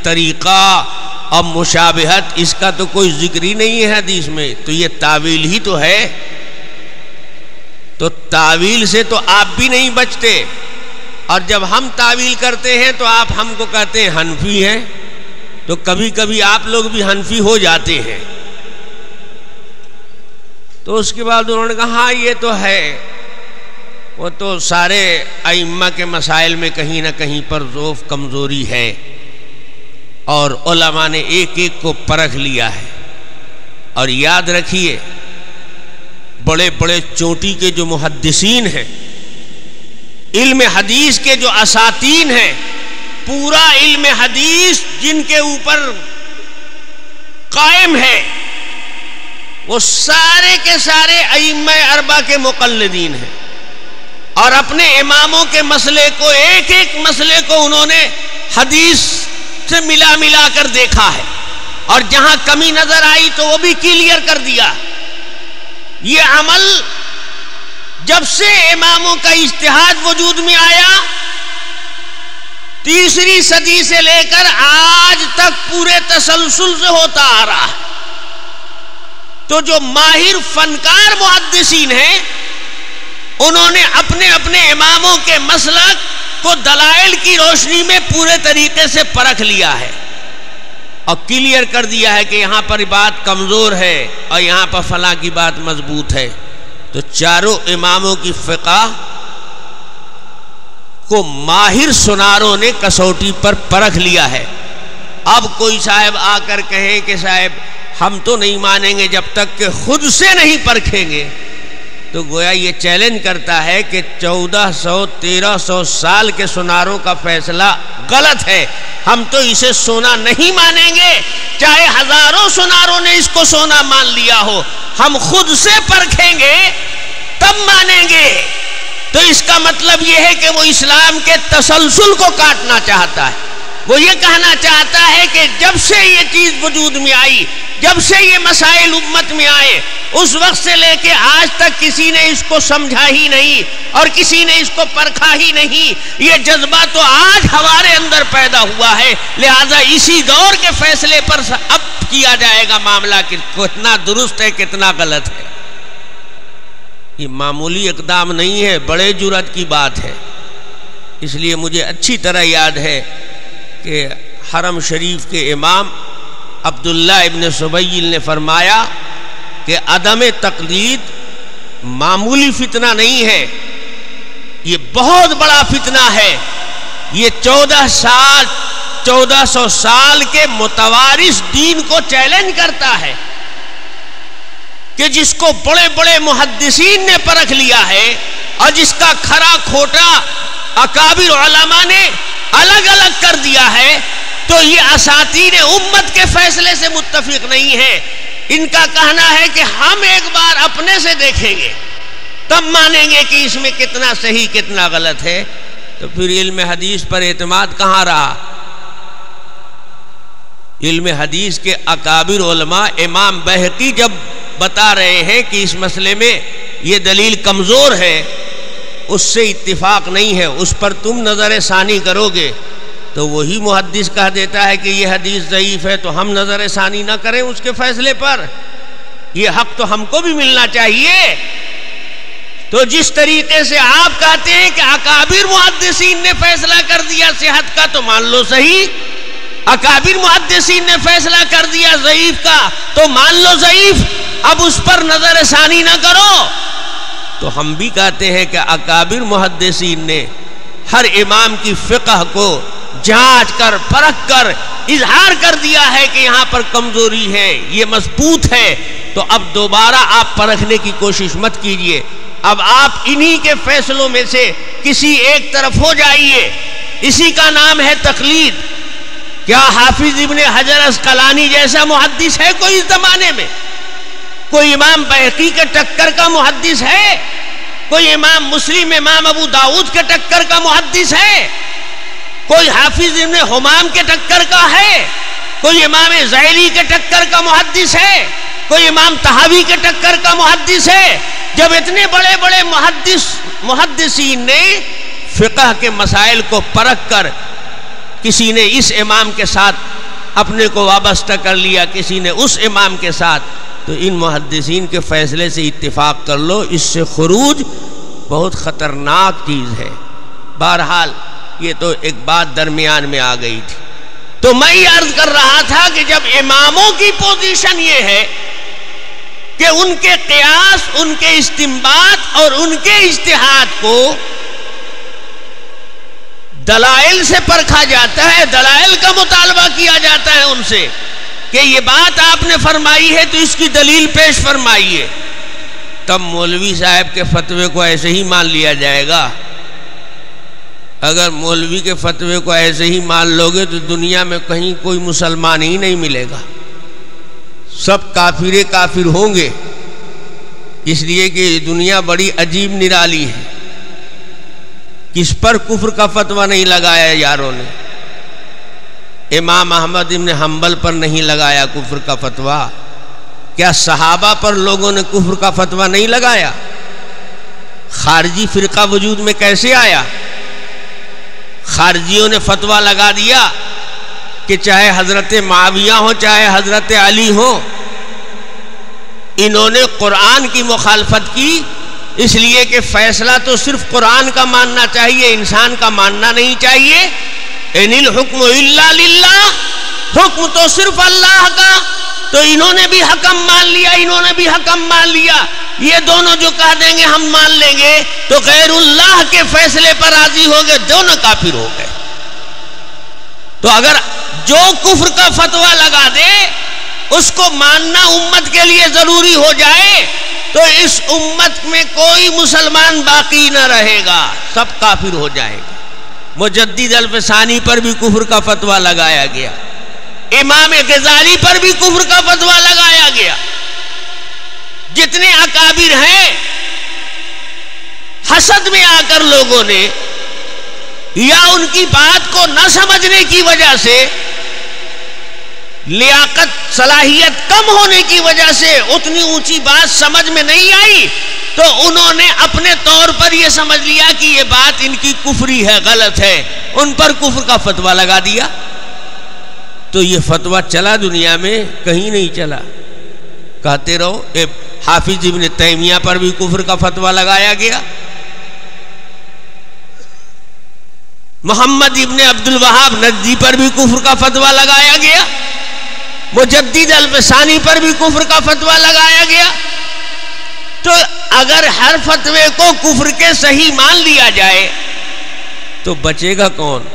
طریقہ اور مشابہت اس کا تو کوئی ذکر ہی نہیں ہے حدیث میں، تو یہ تعویل ہی تو ہے۔ تو تعویل سے تو آپ بھی نہیں بچتے، اور جب ہم تعویل کرتے ہیں تو آپ ہم کو کہتے ہیں حنفی ہیں، تو کبھی کبھی آپ لوگ بھی حنفی ہو جاتے ہیں۔ تو اس کے بعد انہوں نے کہا ہاں یہ تو ہے، وہ تو سارے ائمہ کے مسائل میں کہیں نہ کہیں پر ضعف کمزوری ہے، اور علماء نے ایک ایک کو پرکھ لیا ہے۔ اور یاد رکھیے، بڑے بڑے چوٹی کے جو محدثین ہیں، علم حدیث کے جو اساتین ہیں، پورا علم حدیث جن کے اوپر قائم ہے، وہ سارے کے سارے ائمہ اربعہ کے مقلدین ہیں، اور اپنے اماموں کے مسئلے کو، ایک ایک مسئلے کو انہوں نے حدیث سے ملا کر دیکھا ہے، اور جہاں کمی نظر آئی تو وہ بھی کلیئر کر دیا۔ یہ عمل جب سے اماموں کا اجتہاد وجود میں آیا، تیسری صدی سے لے کر آج تک پورے تسلسل سے ہوتا آ رہا ہے۔ تو جو ماہر فنکار محدثین ہیں، انہوں نے اپنے اپنے اماموں کے مسلک کو دلائل کی روشنی میں پورے طریقے سے پرکھ لیا ہے، اور کلیئر کر دیا ہے کہ یہاں پر بات کمزور ہے اور یہاں پر فلاں کی بات مضبوط ہے۔ تو چاروں اماموں کی فقہ کو ماہر سناروں نے کسوٹی پر پرکھ لیا ہے۔ اب کوئی صاحب آ کر کہیں کہ صاحب ہم تو نہیں مانیں گے جب تک کہ خود سے نہیں پرکھیں گے، تو گویا یہ چیلنج کرتا ہے کہ 1400-1300 سال کے سناروں کا فیصلہ غلط ہے، ہم تو اسے سونا نہیں مانیں گے، چاہے ہزاروں سناروں نے اس کو سونا مان لیا ہو، ہم خود سے پرکھیں گے تب مانیں گے۔ تو اس کا مطلب یہ ہے کہ وہ اسلام کے تسلسل کو کاٹنا چاہتا ہے۔ وہ یہ کہنا چاہتا ہے کہ جب سے یہ چیز وجود میں آئی، جب سے یہ مسائل امت میں آئے، اس وقت سے لے کے آج تک کسی نے اس کو سمجھا ہی نہیں اور کسی نے اس کو پرکھا ہی نہیں۔ یہ جذبہ تو آج ہمارے اندر پیدا ہوا ہے، لہذا اسی دور کے فیصلے پر اب کیا جائے گا معاملہ کہ کتنا درست ہے کتنا غلط ہے۔ یہ معمولی اقدام نہیں ہے، بڑے جرأت کی بات ہے۔ اس لیے مجھے اچھی طرح یاد ہے کہ حرم شریف کے امام عبداللہ ابن سبیل نے فرمایا کہ عدم تقلید معمولی فتنہ نہیں ہے، یہ بہت بڑا فتنہ ہے۔ یہ 1400 سال کے متوارث دین کو چیلنج کرتا ہے کہ جس کو بڑے بڑے محدثین نے پرکھ لیا ہے اور جس کا کھرا کھوٹا اکابر علماء نے الگ الگ کر دیا ہے، تو یہ اساتین امت کے فیصلے سے متفق نہیں ہے۔ ان کا کہنا ہے کہ ہم ایک بار اپنے سے دیکھیں گے تب مانیں گے کہ اس میں کتنا صحیح کتنا غلط ہے. تو پھر علم حدیث پر اعتماد کہاں رہا؟ علم حدیث کے اکابر علماء امام بہقی جب بتا رہے ہیں کہ اس مسئلے میں یہ دلیل کمزور ہے، اس سے اتفاق نہیں ہے، اس پر تم نظر ثانی کرو گے، تو وہی محدث کہہ دیتا ہے کہ یہ حدیث ضعیف ہے تو ہم نظر ثانی نہ کریں اس کے فیصلے پر. یہ حق تو ہم کو بھی ملنا چاہیے. تو جس طریقے سے آپ کہتے ہیں کہ اکابر محدثین نے فیصلہ کر دیا صحت کا تو مان لو صحیح، اکابر محدثین نے فیصلہ کر دیا ضعیف کا تو مان لو ضعیف، اب اس پر نظر ثانی نہ کرو. تو ہم بھی کہتے ہیں کہ اکابر محدثین نے ہر امام کی فقہ کو جانچ کر پرکھ کر اظہار کر دیا ہے کہ یہاں پر کمزوری ہے، یہ مضبوط ہے. تو اب دوبارہ آپ پرکھنے کی کوشش مت کیجئے، اب آپ انہی کے فیصلوں میں سے کسی ایک طرف ہو جائیے. اسی کا نام ہے تقلید. کیا حافظ ابن حجر اسقلانی جیسا محدث ہے کوئی اس زمانے میں؟ کوئی امام بہقی کے ٹکر کا محدث ہے؟ کوئی امام مسلم امام ابو داؤد کے ٹکر کا محدث ہے؟ کوئی حافظ ابن حمام کے ٹکر کا ہے؟ کوئی امام زیلی کے ٹکر کا محدث ہے؟ کوئی امام طحاوی کے ٹکر کا محدث ہے؟ جب اتنے بڑے بڑے محدثین نے فقہ کے مسائل کو پرکھ کر کسی نے اس امام کے ساتھ اپنے کو وابستہ کر لیا، کسی نے اس امام کے ساتھ، تو ان محدثین کے فیصلے سے اتفاق کر لو. اس سے خروج بہت خطرناک چیز ہے. بہرحال یہ تو ایک بات درمیان میں آ گئی تھی. تو میں یہ عرض کر رہا تھا کہ جب اماموں کی پوزیشن یہ ہے کہ ان کے قیاس، ان کے استنباط اور ان کے اجتہاد کو دلائل سے پرکھا جاتا ہے، دلائل کا مطالبہ کیا جاتا ہے ان سے کہ یہ بات آپ نے فرمائی ہے تو اس کی دلیل پیش فرمائیے، تب مولوی صاحب کے فتوے کو ایسے ہی مان لیا جائے گا. اگر مولوی کے فتوے کو ایسے ہی مان لو گے تو دنیا میں کہیں کوئی مسلمان ہی نہیں ملے گا، سب کافر ہوں گے. اس لیے کہ دنیا بڑی عجیب نرالی ہے. کس پر کفر کا فتویٰ نہیں لگایا یاروں نے؟ امام احمد ابن حنبل پر نہیں لگایا کفر کا فتویٰ. کیا صحابہ پر لوگوں نے کفر کا فتویٰ نہیں لگایا؟ خارجی فرقہ وجود میں کیسے آیا؟ خارجیوں نے فتویٰ لگا دیا کہ چاہے حضرت معاویہ ہو چاہے حضرت علی ہو، انہوں نے قرآن کی مخالفت کی، اس لیے کہ فیصلہ تو صرف قرآن کا ماننا چاہیے، انسان کا ماننا نہیں چاہیے. ان الحکم الا للہ، حکم تو صرف اللہ کا. تو انہوں نے بھی حکم مان لیا، انہوں نے بھی حکم مان لیا. یہ دونوں جو کہہ دیں گے ہم مان لیں گے تو غیر اللہ کے فیصلے پر راضی ہو گئے، دونوں کافر ہو گئے. تو اگر جو کفر کا فتویٰ لگا دے اس کو ماننا امت کے لیے ضروری ہو جائے تو اس امت میں کوئی مسلمان باقی نہ رہے گا، سب کافر ہو جائے گا. مجدد الفسانی پر بھی کفر کا فتویٰ لگایا گیا، امام غزالی پر بھی کفر کا فتویٰ لگایا گیا. جتنے اکابر ہیں، حسد میں آ کر لوگوں نے یا ان کی بات کو نہ سمجھنے کی وجہ سے، لیاقت صلاحیت کم ہونے کی وجہ سے اتنی اونچی بات سمجھ میں نہیں آئی، تو انہوں نے اپنے طور پر یہ سمجھ لیا کہ یہ بات ان کی کفری ہے، غلط ہے، ان پر کفر کا فتویٰ لگا دیا. تو یہ فتویٰ چلا دنیا میں؟ کہیں نہیں چلا. کہتے رہو حافظ ابن تیمیہ پر بھی کفر کا فتویٰ لگایا گیا، محمد ابن عبد الوہاب نجدی پر بھی کفر کا فتویٰ لگایا گیا، مجدد الفسانی پر بھی کفر کا فتویٰ لگایا گیا. تو اگر ہر فتوے کو کفر کے صحیح مان لیا جائے تو بچے گا کون؟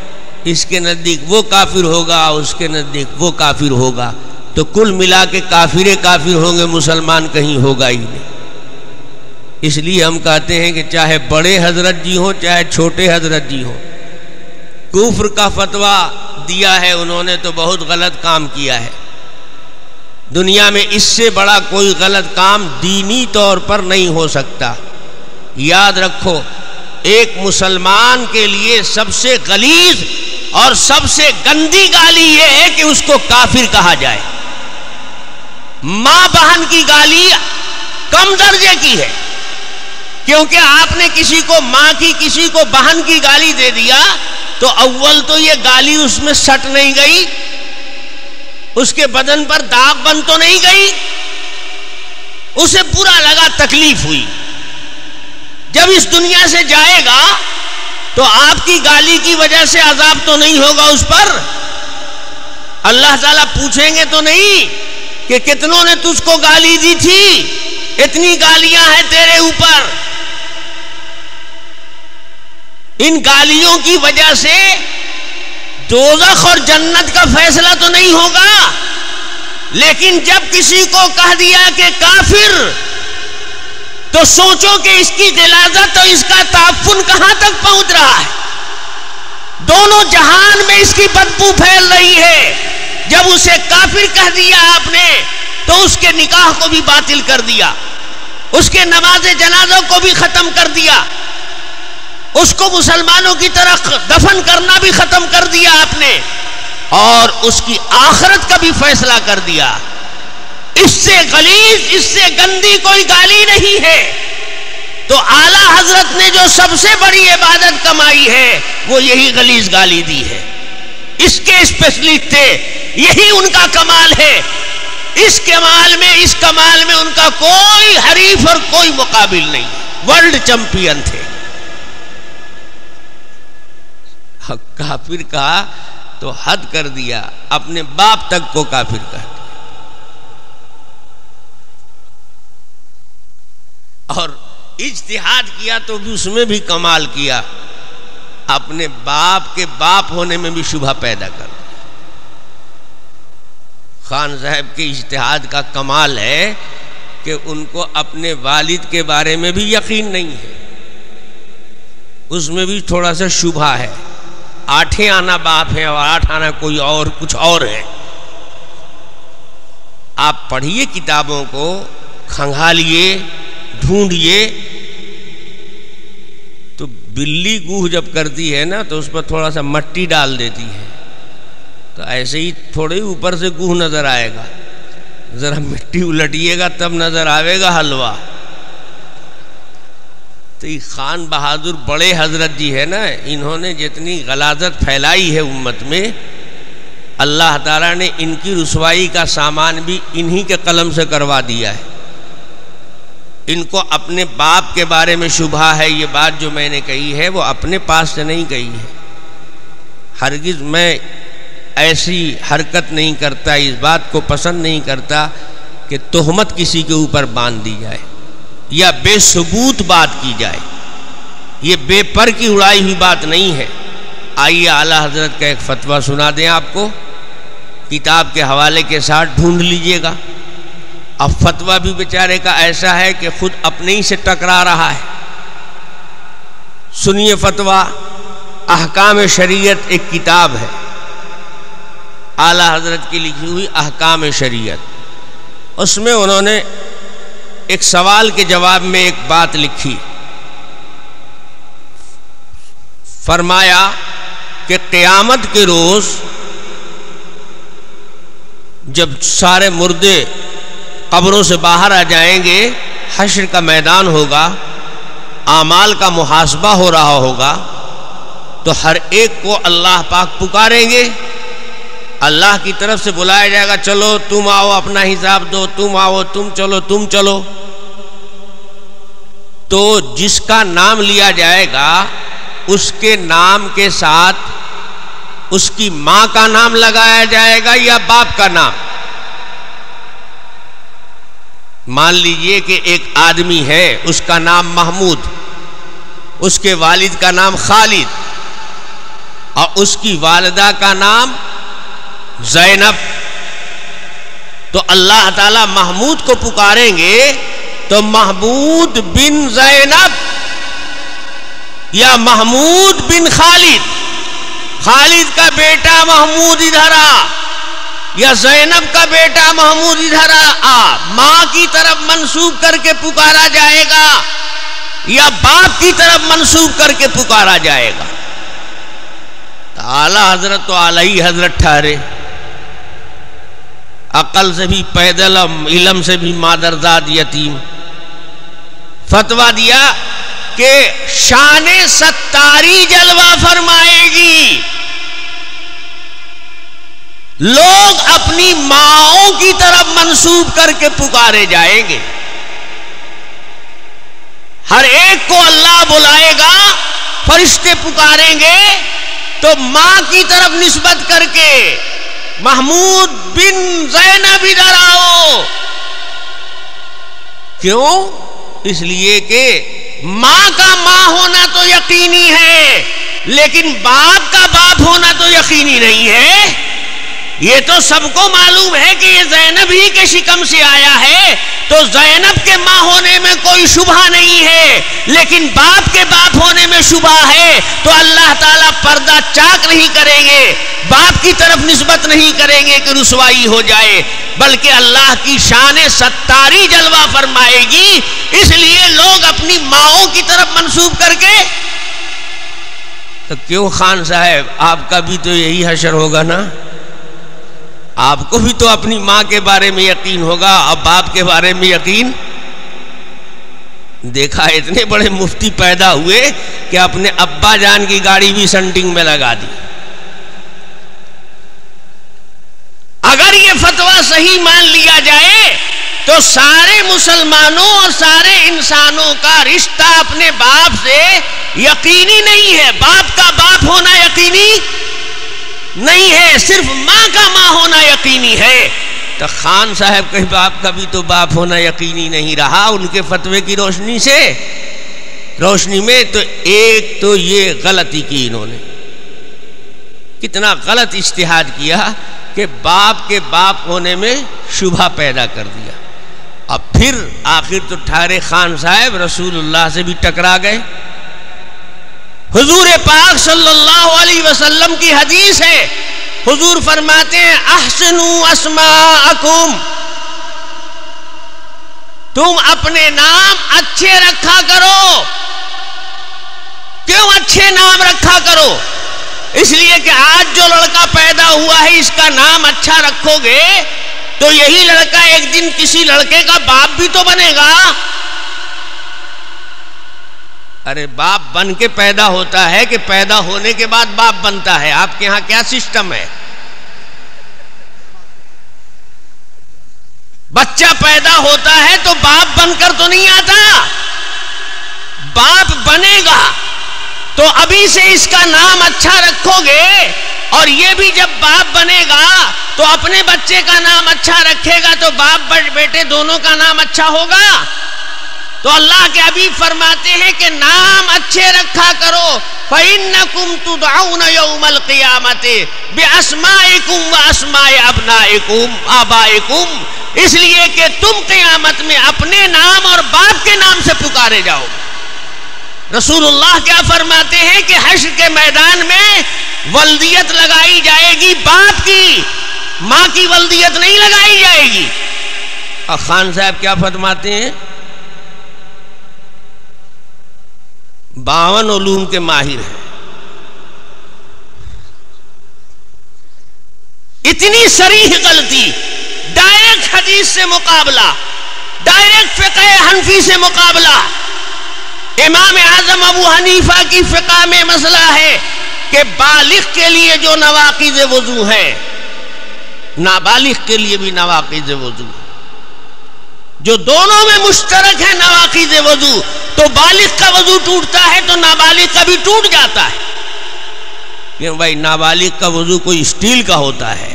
اس کے نزدیک وہ کافر ہوگا، اس کے نزدیک وہ کافر ہوگا. تو کل ملا کے کافر ہوں گے، مسلمان کہیں ہوگا ہی نہیں. اس لیے ہم کہتے ہیں کہ چاہے بڑے حضرت جی ہوں چاہے چھوٹے حضرت جی ہوں، کفر کا فتویٰ دیا ہے انہوں نے تو بہت غلط کام کیا ہے. دنیا میں اس سے بڑا کوئی غلط کام دینی طور پر نہیں ہو سکتا۔ یاد رکھو، ایک مسلمان کے لیے سب سے غلیظ اور سب سے گندی گالی یہ ہے کہ اس کو کافر کہا جائے۔ ماں بہن کی گالی کم درجے کی ہے، کیونکہ آپ نے کسی کو ماں کی کسی کو بہن کی گالی دے دیا تو اول تو یہ گالی اس میں سٹ نہیں گئی، اس کے بدن پر داغ بن تو نہیں گئی، اسے برا لگا، تکلیف ہوئی۔ جب اس دنیا سے جائے گا تو آپ کی گالی کی وجہ سے عذاب تو نہیں ہوگا اس پر؟ اللہ تعالیٰ پوچھیں گے تو نہیں کہ کتنوں نے تجھ کو گالی دی تھی، اتنی گالیاں ہیں تیرے اوپر۔ ان گالیوں کی وجہ سے دوزخ اور جنت کا فیصلہ تو نہیں ہوگا، لیکن جب کسی کو کہہ دیا کہ کافر، تو سوچو کہ اس کی غلاظت اور اس کا تعفن کہاں تک پہنچ رہا ہے۔ دونوں جہان میں اس کی بدبو پھیل رہی ہے۔ جب اسے کافر کہہ دیا آپ نے تو اس کے نکاح کو بھی باطل کر دیا، اس کے نماز جنازوں کو بھی ختم کر دیا، اس کو مسلمانوں کی طرح دفن کرنا بھی ختم کر دیا آپ نے، اور اس کی آخرت کا بھی فیصلہ کر دیا۔ اس سے غلیظ، اس سے گندی کوئی گالی نہیں ہے۔ تو اعلیٰ حضرت نے جو سب سے بڑی عبادت کمائی ہے وہ یہی غلیظ گالی دی ہے۔ اس کے اسپیشلسٹ تھے، یہی ان کا کمال ہے۔ اس کمال میں ان کا کوئی حریف اور کوئی مقابل نہیں، ورلڈ چیمپئن تھے۔ کافر کہا تو حد کر دیا، اپنے باپ تک کو کافر کہہ دیا۔ اور اجتہاد کیا تو بھی اس میں بھی کمال کیا، اپنے باپ کے باپ ہونے میں بھی شبہ پیدا کر دیا۔ خان صاحب کے اجتہاد کا کمال ہے کہ ان کو اپنے والد کے بارے میں بھی یقین نہیں ہے، اس میں بھی تھوڑا سا شبہ ہے۔ 8 آنا باپ ہے اور 8 آنا کوئی اور کچھ اور ہے۔ آپ پڑھیے کتابوں کو، کھنگالیے، ڈھونڈیے، تو بلی گوہ جب کرتی ہے نا تو اس پر تھوڑا سا مٹی ڈال دیتی ہے، تو ایسے ہی تھوڑے اوپر سے گوہ نظر آئے گا، ذرا مٹی الٹیے گا تب نظر آئے گا حلوہ۔ تو یہ خان بہادر بڑے حضرت جی ہے نا، انہوں نے جتنی غلاظت پھیلائی ہے امت میں، اللہ تعالیٰ نے ان کی رسوائی کا سامان بھی انہی کے قلم سے کروا دیا ہے۔ ان کو اپنے باپ کے بارے میں شبہ ہے، یہ بات جو میں نے کہی ہے وہ اپنے پاس سے نہیں کہی ہے۔ ہرگز میں ایسی حرکت نہیں کرتا، اس بات کو پسند نہیں کرتا کہ تہمت کسی کے اوپر باندھ دی جائے یا بے ثبوت بات کی جائے، یہ بے پر کی اڑائی ہوئی بات نہیں ہے۔ آئیے اعلیٰ حضرت کا ایک فتویٰ سنا دیں آپ کو، کتاب کے حوالے کے ساتھ ڈھونڈ لیجئے گا۔ اب فتویٰ بھی بیچارے کا ایسا ہے کہ خود اپنے ہی سے ٹکرا رہا ہے۔ سنیے فتویٰ، احکام شریعت ایک کتاب ہے، اعلیٰ حضرت کی لکھی ہوئی احکام شریعت۔ اس میں انہوں نے ایک سوال کے جواب میں ایک بات لکھی، فرمایا کہ قیامت کے روز جب سارے مردے قبروں سے باہر آ جائیں گے، حشر کا میدان ہوگا، اعمال کا محاسبہ ہو رہا ہوگا، تو ہر ایک کو اللہ پاک پکاریں گے، اللہ کی طرف سے بلایا جائے گا، چلو تم آؤ اپنا حساب دو، تم آؤ، تم چلو۔ تو جس کا نام لیا جائے گا اس کے نام کے ساتھ اس کی ماں کا نام لگایا جائے گا یا باپ کا نام۔ مان لیجئے کہ ایک آدمی ہے، اس کا نام محمود، اس کے والد کا نام خالد اور اس کی والدہ کا نام زینب، تو اللہ تعالی محمود کو پکاریں گے تو محمود بن زینب یا محمود بن خالد، خالد کا بیٹا محمود ادھر آ، یا زینب کا بیٹا محمود ادھر آ، ماں کی طرف منسوب کر کے پکارا جائے گا یا باپ کی طرف منسوب کر کے پکارا جائے گا؟ اعلیٰ حضرت تو اعلیٰ حضرت ٹھہرے، عقل سے بھی پیدل، علم سے بھی مادرزاد یتیم، فتویٰ دیا کہ شان ستاری جلوہ فرمائے گی، لوگ اپنی ماؤں کی طرف منسوب کر کے پکارے جائیں گے، ہر ایک کو اللہ بلائے گا، فرشتے پکاریں گے تو ماں کی طرف نسبت کر کے محمود بن زینب ادھر آؤ۔ کیوں؟ اس لیے کہ ماں کا ماں ہونا تو یقینی ہے، لیکن باپ کا باپ ہونا تو یقینی نہیں ہے۔ یہ تو سب کو معلوم ہے کہ یہ زینب ہی کے شکم سے آیا ہے، تو زینب کے ماں ہونے میں کوئی شبہ نہیں ہے، لیکن باپ کے باپ ہونے میں شبہ ہے، تو اللہ تعالیٰ پردہ چاک نہیں کریں گے، باپ کی طرف نسبت نہیں کریں گے کہ رسوائی ہو جائے، بلکہ اللہ کی شان ستاری جلوہ فرمائے گی، اس لیے لوگ اپنی ماؤں کی طرف منسوب کر کے۔ تو کیوں خان صاحب، آپ کا بھی تو یہی حشر ہوگا نا، آپ کو بھی تو اپنی ماں کے بارے میں یقین ہوگا اور باپ کے بارے میں یقین۔ دیکھا اتنے بڑے مفتی پیدا ہوئے کہ اپنے ابا جان کی گاڑی بھی سنٹنگ میں لگا دی۔ اگر یہ فتویٰ صحیح مان لیا جائے تو سارے مسلمانوں اور سارے انسانوں کا رشتہ اپنے باپ سے یقینی نہیں ہے، باپ کا باپ ہونا یقینی نہیں ہے، صرف ماں کا ماں ہونا یقینی ہے۔ تو خان صاحب کے باپ کا بھی تو باپ ہونا یقینی نہیں رہا ان کے فتوے کی روشنی میں۔ تو ایک تو یہ غلطی کی انہوں نے، کتنا غلط اجتہاد کیا کہ باپ کے باپ ہونے میں شبہ پیدا کر دیا۔ اب پھر آخر تو ٹھہرے خان صاحب رسول اللہ سے بھی ٹکرا گئے۔ حضور پاک صلی اللہ علیہ وسلم کی حدیث ہے، حضور فرماتے ہیں احسنوا اسماءکم، تم اپنے نام اچھے رکھا کرو۔ کیوں اچھے نام رکھا کرو؟ اس لیے کہ آج جو لڑکا پیدا ہوا ہے اس کا نام اچھا رکھو گے تو یہی لڑکا ایک دن کسی لڑکے کا باپ بھی تو بنے گا۔ ارے باپ بن کے پیدا ہوتا ہے کہ پیدا ہونے کے بعد باپ بنتا ہے؟ آپ کے ہاں کیا سسٹم ہے؟ بچہ پیدا ہوتا ہے تو باپ بن کر تو نہیں آتا، باپ بنے گا تو ابھی سے اس کا نام اچھا رکھو گے، اور یہ بھی جب باپ بنے گا تو اپنے بچے کا نام اچھا رکھے گا تو باپ بیٹے دونوں کا نام اچھا ہوگا۔ تو اللہ کے حبیب فرماتے ہیں کہ نام اچھے رکھا کرو، فَإِنَّكُمْ تُدْعَوْنَ يَوْمَ الْقِيَامَةِ بِأَسْمَائِكُمْ وَأَسْمَاءِ أَبْنَائِكُمْ آبَائِكُمْ، اس لیے کہ تم قیامت میں اپنے نام اور باپ کے نام سے پکارے جاؤ۔ رسول اللہ کیا فرماتے ہیں کہ حشر کے میدان میں ولدیت لگائی جائے گی باپ کی، ماں کی ولدیت نہیں لگائی جائے گی۔ اور خان صاحب کیا فرماتے ہیں؟ 52 علوم کے ماہر ہیں، اتنی صریح غلطی، ڈائریکٹ حدیث سے مقابلہ، ڈائریکٹ فقہ حنفی سے مقابلہ۔ امام اعظم ابو حنیفہ کی فقہ میں مسئلہ ہے کہ بالغ کے لیے جو نواقض وضو ہیں، نابالغ کے لیے بھی نواقض وضو، جو دونوں میں مشترک ہے نواقض وضو، تو بالغ کا وضو ٹوٹتا ہے تو نابالغ کا بھی ٹوٹ جاتا ہے۔ کیوں بھائی؟ نابالغ کا وضو کوئی اسٹیل کا ہوتا ہے۔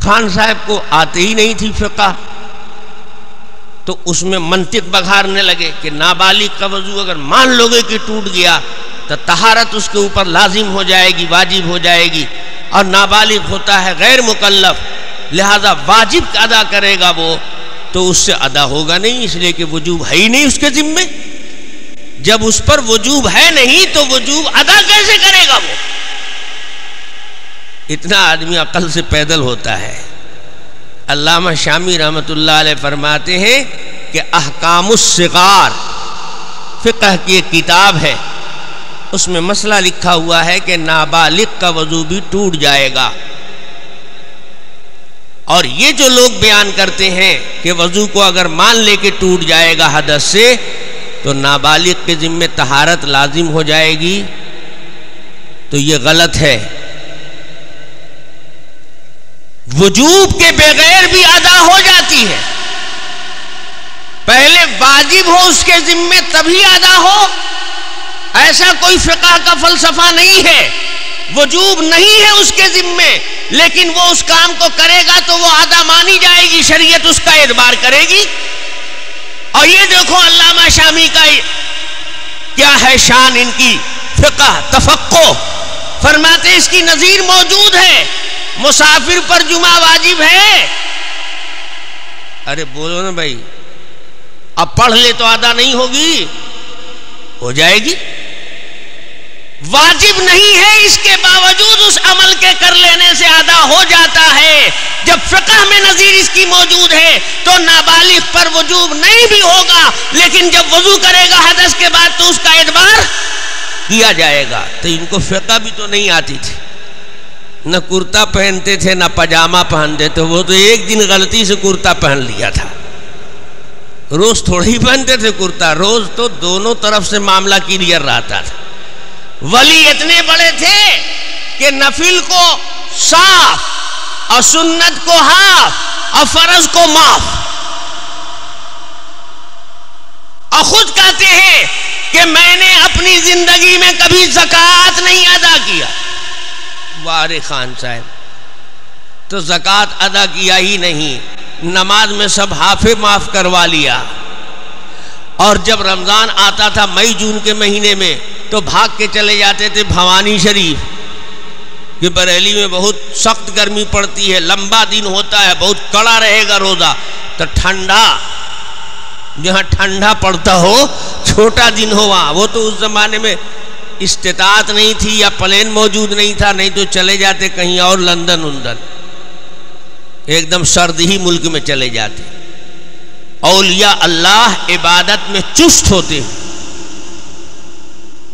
خان صاحب کو آتے ہی نہیں تھی فقہ، تو اس میں منطق بگھارنے لگے کہ نابالغ کا وضو اگر مان لوگے کہ ٹوٹ گیا تو طہارت اس کے اوپر لازم ہو جائے گی، واجب ہو جائے گی، اور نابالغ ہوتا ہے غیر مکلف، لہذا واجب ادا کرے گا وہ تو اس سے ادا ہوگا نہیں، اس لیے کہ وجوب ہے ہی نہیں اس کے ذمے۔ جب اس پر وجوب ہے نہیں تو وجوب ادا کیسے کرے گا وہ؟ اتنا آدمی عقل سے پیدل ہوتا ہے۔ علامہ شامی رحمۃ اللہ علیہ فرماتے ہیں کہ احکام الصغار فقہ کی ایک کتاب ہے، اس میں مسئلہ لکھا ہوا ہے کہ نابالغ کا وضو بھی ٹوٹ جائے گا، اور یہ جو لوگ بیان کرتے ہیں کہ وضو کو اگر مان لے کے ٹوٹ جائے گا حدث سے تو نابالغ کے ذمہ طہارت لازم ہو جائے گی، تو یہ غلط ہے۔ وجوب کے بغیر بھی ادا ہو جاتی ہے، پہلے واجب ہو اس کے ذمے تبھی ادا ہو، ایسا کوئی فقہ کا فلسفہ نہیں ہے۔ وجوب نہیں ہے اس کے ذمے، لیکن وہ اس کام کو کرے گا تو وہ ادا مانی جائے گی، شریعت اس کا اعتبار کرے گی۔ اور یہ دیکھو علامہ شامی کا کیا ہے شان، ان کی فقہ تفقہ، فرماتے اس کی نظیر موجود ہے، مسافر پر جمعہ واجب ہے۔ ارے بولو نا بھائی، اب پڑھ لے تو ادا نہیں ہوگی، ہو جائے گی۔ واجب نہیں ہے، اس کے باوجود اس عمل کے کر لینے سے ادا ہو جاتا ہے۔ جب فقہ میں نظیر اس کی موجود ہے تو نابالغ پر وجوب نہیں بھی ہوگا، لیکن جب وضو کرے گا حدث کے بعد تو اس کا اعتبار کیا جائے گا۔ تو ان کو فقہ بھی تو نہیں آتی تھی، نہ کرتا پہنتے تھے نہ پاجامہ پہنتے تھے، وہ تو ایک دن غلطی سے کرتا پہن لیا تھا، روز تھوڑی پہنتے تھے کرتا، روز تو دونوں طرف سے معاملہ کلیئر رہتا تھا۔ ولی اتنے بڑے تھے کہ نفل کو صاف اور سنت کو ہاف اور فرض کو معاف، اور خود کہتے ہیں کہ میں نے اپنی زندگی میں کبھی زکوٰۃ نہیں ادا کیا۔ وارے خان صاحب تو زکوٰۃ ادا کیا ہی نہیں، نماز میں سب ہافے معاف کروا لیا، اور جب رمضان آتا تھا مئی جون کے مہینے میں تو بھاگ کے چلے جاتے تھے بھوانی شریف، کہ بریلی میں بہت سخت گرمی پڑتی ہے، لمبا دن ہوتا ہے، بہت کڑا رہے گا روزہ، تو ٹھنڈا جہاں ٹھنڈا پڑتا ہو، چھوٹا دن ہو وہاں، وہ تو اس زمانے میں استطاعت نہیں تھی یا پلین موجود نہیں تھا، نہیں تو چلے جاتے کہیں اور لندن اندن، ایک دم سرد ہی ملک میں چلے جاتے۔ اولیاء اللہ عبادت میں چست ہوتے ہیں،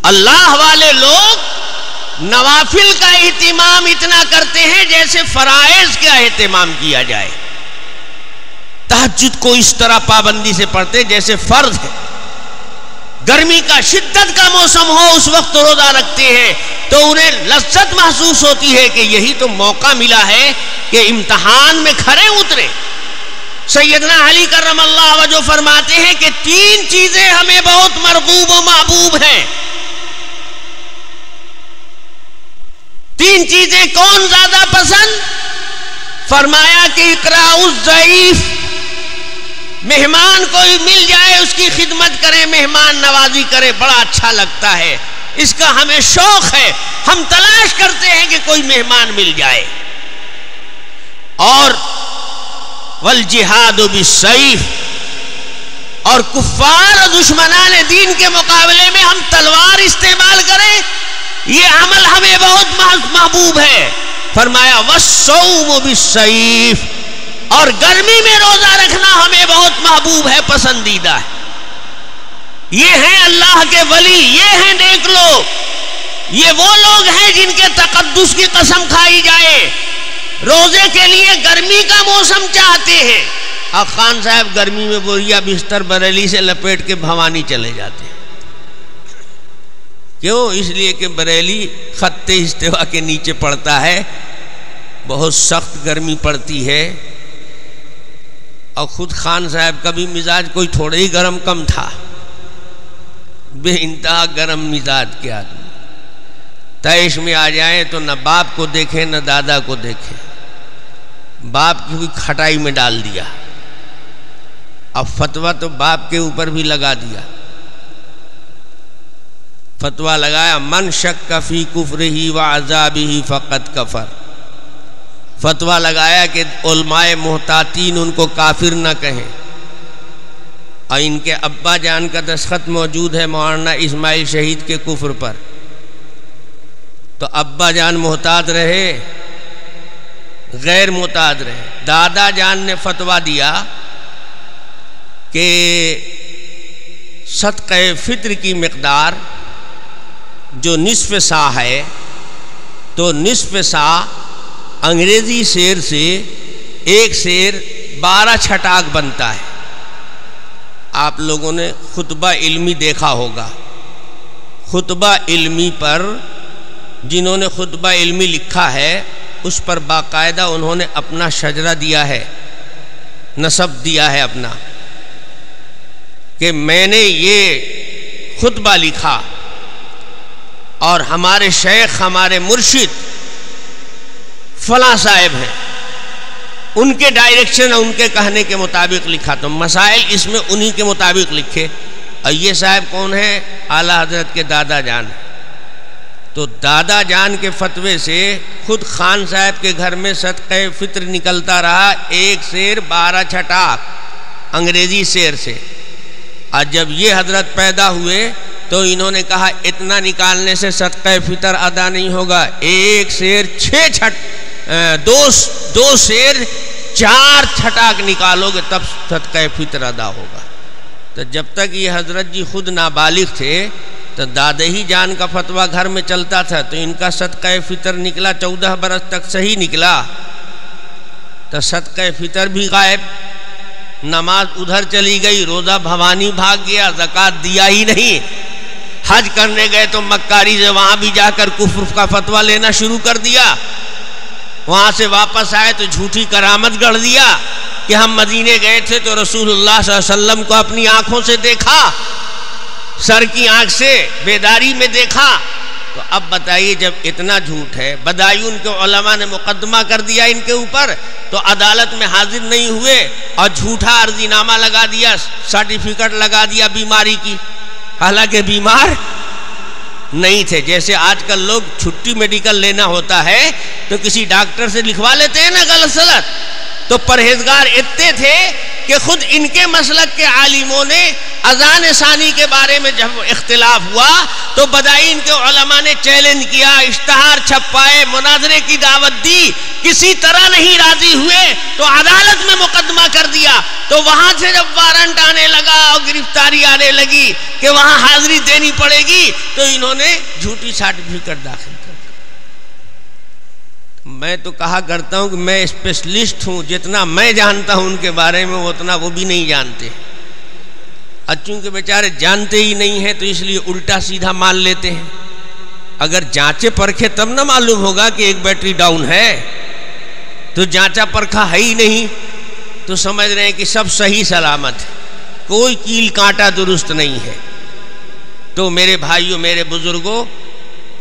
اللہ والے لوگ نوافل کا اہتمام اتنا کرتے ہیں جیسے فرائض کا اہتمام کیا جائے، تہجد کو اس طرح پابندی سے پڑھتے جیسے فرض ہے، گرمی کا شدت کا موسم ہو اس وقت روزہ رکھتے ہیں تو انہیں لذت محسوس ہوتی ہے کہ یہی تو موقع ملا ہے کہ امتحان میں کھرے اترے۔ سیدنا علی کرم اللہ وجہ فرماتے ہیں کہ تین چیزیں ہمیں بہت مرغوب و محبوب ہیں۔ تین چیزیں کون زیادہ پسند؟ فرمایا کہ اقراء الضعیف، مہمان کوئی مل جائے اس کی خدمت کرے، مہمان نوازی کرے، بڑا اچھا لگتا ہے، اس کا ہمیں شوق ہے، ہم تلاش کرتے ہیں کہ کوئی مہمان مل جائے۔ اور والجہاد بالسیف، اور کفار اور دشمنان دین کے مقابلے میں ہم تلوار استعمال کریں، یہ عمل ہمیں بہت محبوب ہے۔ فرمایا والصوم بالسیف، اور گرمی میں روزہ رکھنا ہمیں بہت محبوب ہے، پسندیدہ ہے۔ یہ ہیں اللہ کے ولی، یہ ہیں نیک لوگ، یہ وہ لوگ ہیں جن کے تقدس کی قسم کھائی جائے، روزے کے لیے گرمی کا موسم چاہتے ہیں۔ اور خان صاحب گرمی میں بوریا بستر بریلی سے لپیٹ کے بھوانی چلے جاتے ہیں، کیوں؟ اس لیے کہ بریلی خط استوا کے نیچے پڑتا ہے، بہت سخت گرمی پڑتی ہے، اور خود خان صاحب کا بھی مزاج کوئی تھوڑے ہی گرم کم تھا، بے انتہا گرم مزاج کے آدمی، تیش میں آ جائیں تو نہ باپ کو دیکھیں نہ دادا کو دیکھیں، باپ کی بھی کھٹائی میں ڈال دیا، اب فتویٰ تو باپ کے اوپر بھی لگا دیا، فتویٰ لگایا من شک فی کفرہ وعذابہ فقد کفر، فتویٰ لگایا کہ علماء محتاطین ان کو کافر نہ کہیں، اور ان کے ابا جان کا دستخط موجود ہے مولانا اسماعیل شہید کے کفر پر، تو ابا جان محتاط رہے غیر معتاد رہے. دادا جان نے فتویٰ دیا کہ صدقہ فطر کی مقدار جو نصف سا ہے تو نصف سا انگریزی سیر سے ایک سیر 12 چھٹاک بنتا ہے. آپ لوگوں نے خطبہ علمی دیکھا ہوگا. خطبہ علمی پر جنہوں نے خطبہ علمی لکھا ہے اس پر باقاعدہ انہوں نے اپنا شجرہ دیا ہے، نسب دیا ہے اپنا، کہ میں نے یہ خطبہ لکھا اور ہمارے شیخ ہمارے مرشد فلاں صاحب ہیں، ان کے ڈائریکشن ان کے کہنے کے مطابق لکھا. تو مسائل اس میں انہی کے مطابق لکھے. اور یہ صاحب کون ہے؟ اعلیٰ حضرت کے دادا جان. تو دادا جان کے فتوے سے خود خان صاحب کے گھر میں صدقہ فطر نکلتا رہا ایک سیر 12 چھٹاک انگریزی سیر سے. اور جب یہ حضرت پیدا ہوئے تو انہوں نے کہا اتنا نکالنے سے صدقہ فطر ادا نہیں ہوگا، ایک سیر 2 سیر 4 چھٹاک نکالو گے تب صدقہ فطر ادا ہوگا. تو جب تک یہ حضرت جی خود نابالغ تھے تو دادا ہی جان کا فتویٰ گھر میں چلتا تھا، تو ان کا صدقہ فطر نکلا 14 برس تک صحیح نکلا. تو صدقہ فطر بھی غائب، نماز ادھر چلی گئی، روزہ بھوانی بھاگ گیا، زکوٰۃ دیا ہی نہیں. حج کرنے گئے تو مکاری سے وہاں بھی جا کر کفر کا فتویٰ لینا شروع کر دیا. وہاں سے واپس آئے تو جھوٹی کرامت گڑھ دیا کہ ہم مدینے گئے تھے تو رسول اللہ صلی اللہ علیہ وسلم کو اپنی آنکھوں سے دیکھا، سر کی آنکھ سے بیداری میں دیکھا. تو اب بتائیے جب اتنا جھوٹ ہے، بدایون کے علماء نے مقدمہ کر دیا ان کے اوپر، تو عدالت میں حاضر نہیں ہوئے اور جھوٹا عرضی نامہ لگا دیا، سرٹیفکیٹ لگا دیا بیماری کی، حالانکہ بیمار نہیں تھے. جیسے آج کل لوگ چھٹی میڈیکل لینا ہوتا ہے تو کسی ڈاکٹر سے لکھوا لیتے ہیں نا غلط سلط. تو پرہیزگار اتنے تھے کہ خود ان کے مسلک کے عالموں نے اذان ثانی کے بارے میں جب اختلاف ہوا تو بدائین کے علماء نے چیلنج کیا، اشتہار چھپائے، مناظرے کی دعوت دی، کسی طرح نہیں راضی ہوئے تو عدالت میں مقدمہ کر دیا. تو وہاں سے جب وارنٹ آنے لگا اور گرفتاری آنے لگی کہ وہاں حاضری دینی پڑے گی تو انہوں نے جھوٹی سرٹیفکیٹ داخل کر. میں تو کہا کرتا ہوں کہ میں اسپیشلسٹ ہوں، جتنا میں جانتا ہوں ان کے بارے میں اتنا وہ بھی نہیں جانتے. چونکہ بیچارے جانتے ہی نہیں ہیں تو اس لیے الٹا سیدھا مان لیتے ہیں. اگر جانچے پرکھے تب نہ معلوم ہوگا کہ ایک بیٹری ڈاؤن ہے. تو جانچا پرکھا ہے ہی نہیں تو سمجھ رہے ہیں کہ سب صحیح سلامت ہے، کوئی کیل کانٹا درست نہیں ہے. تو میرے بھائیوں، میرے بزرگوں،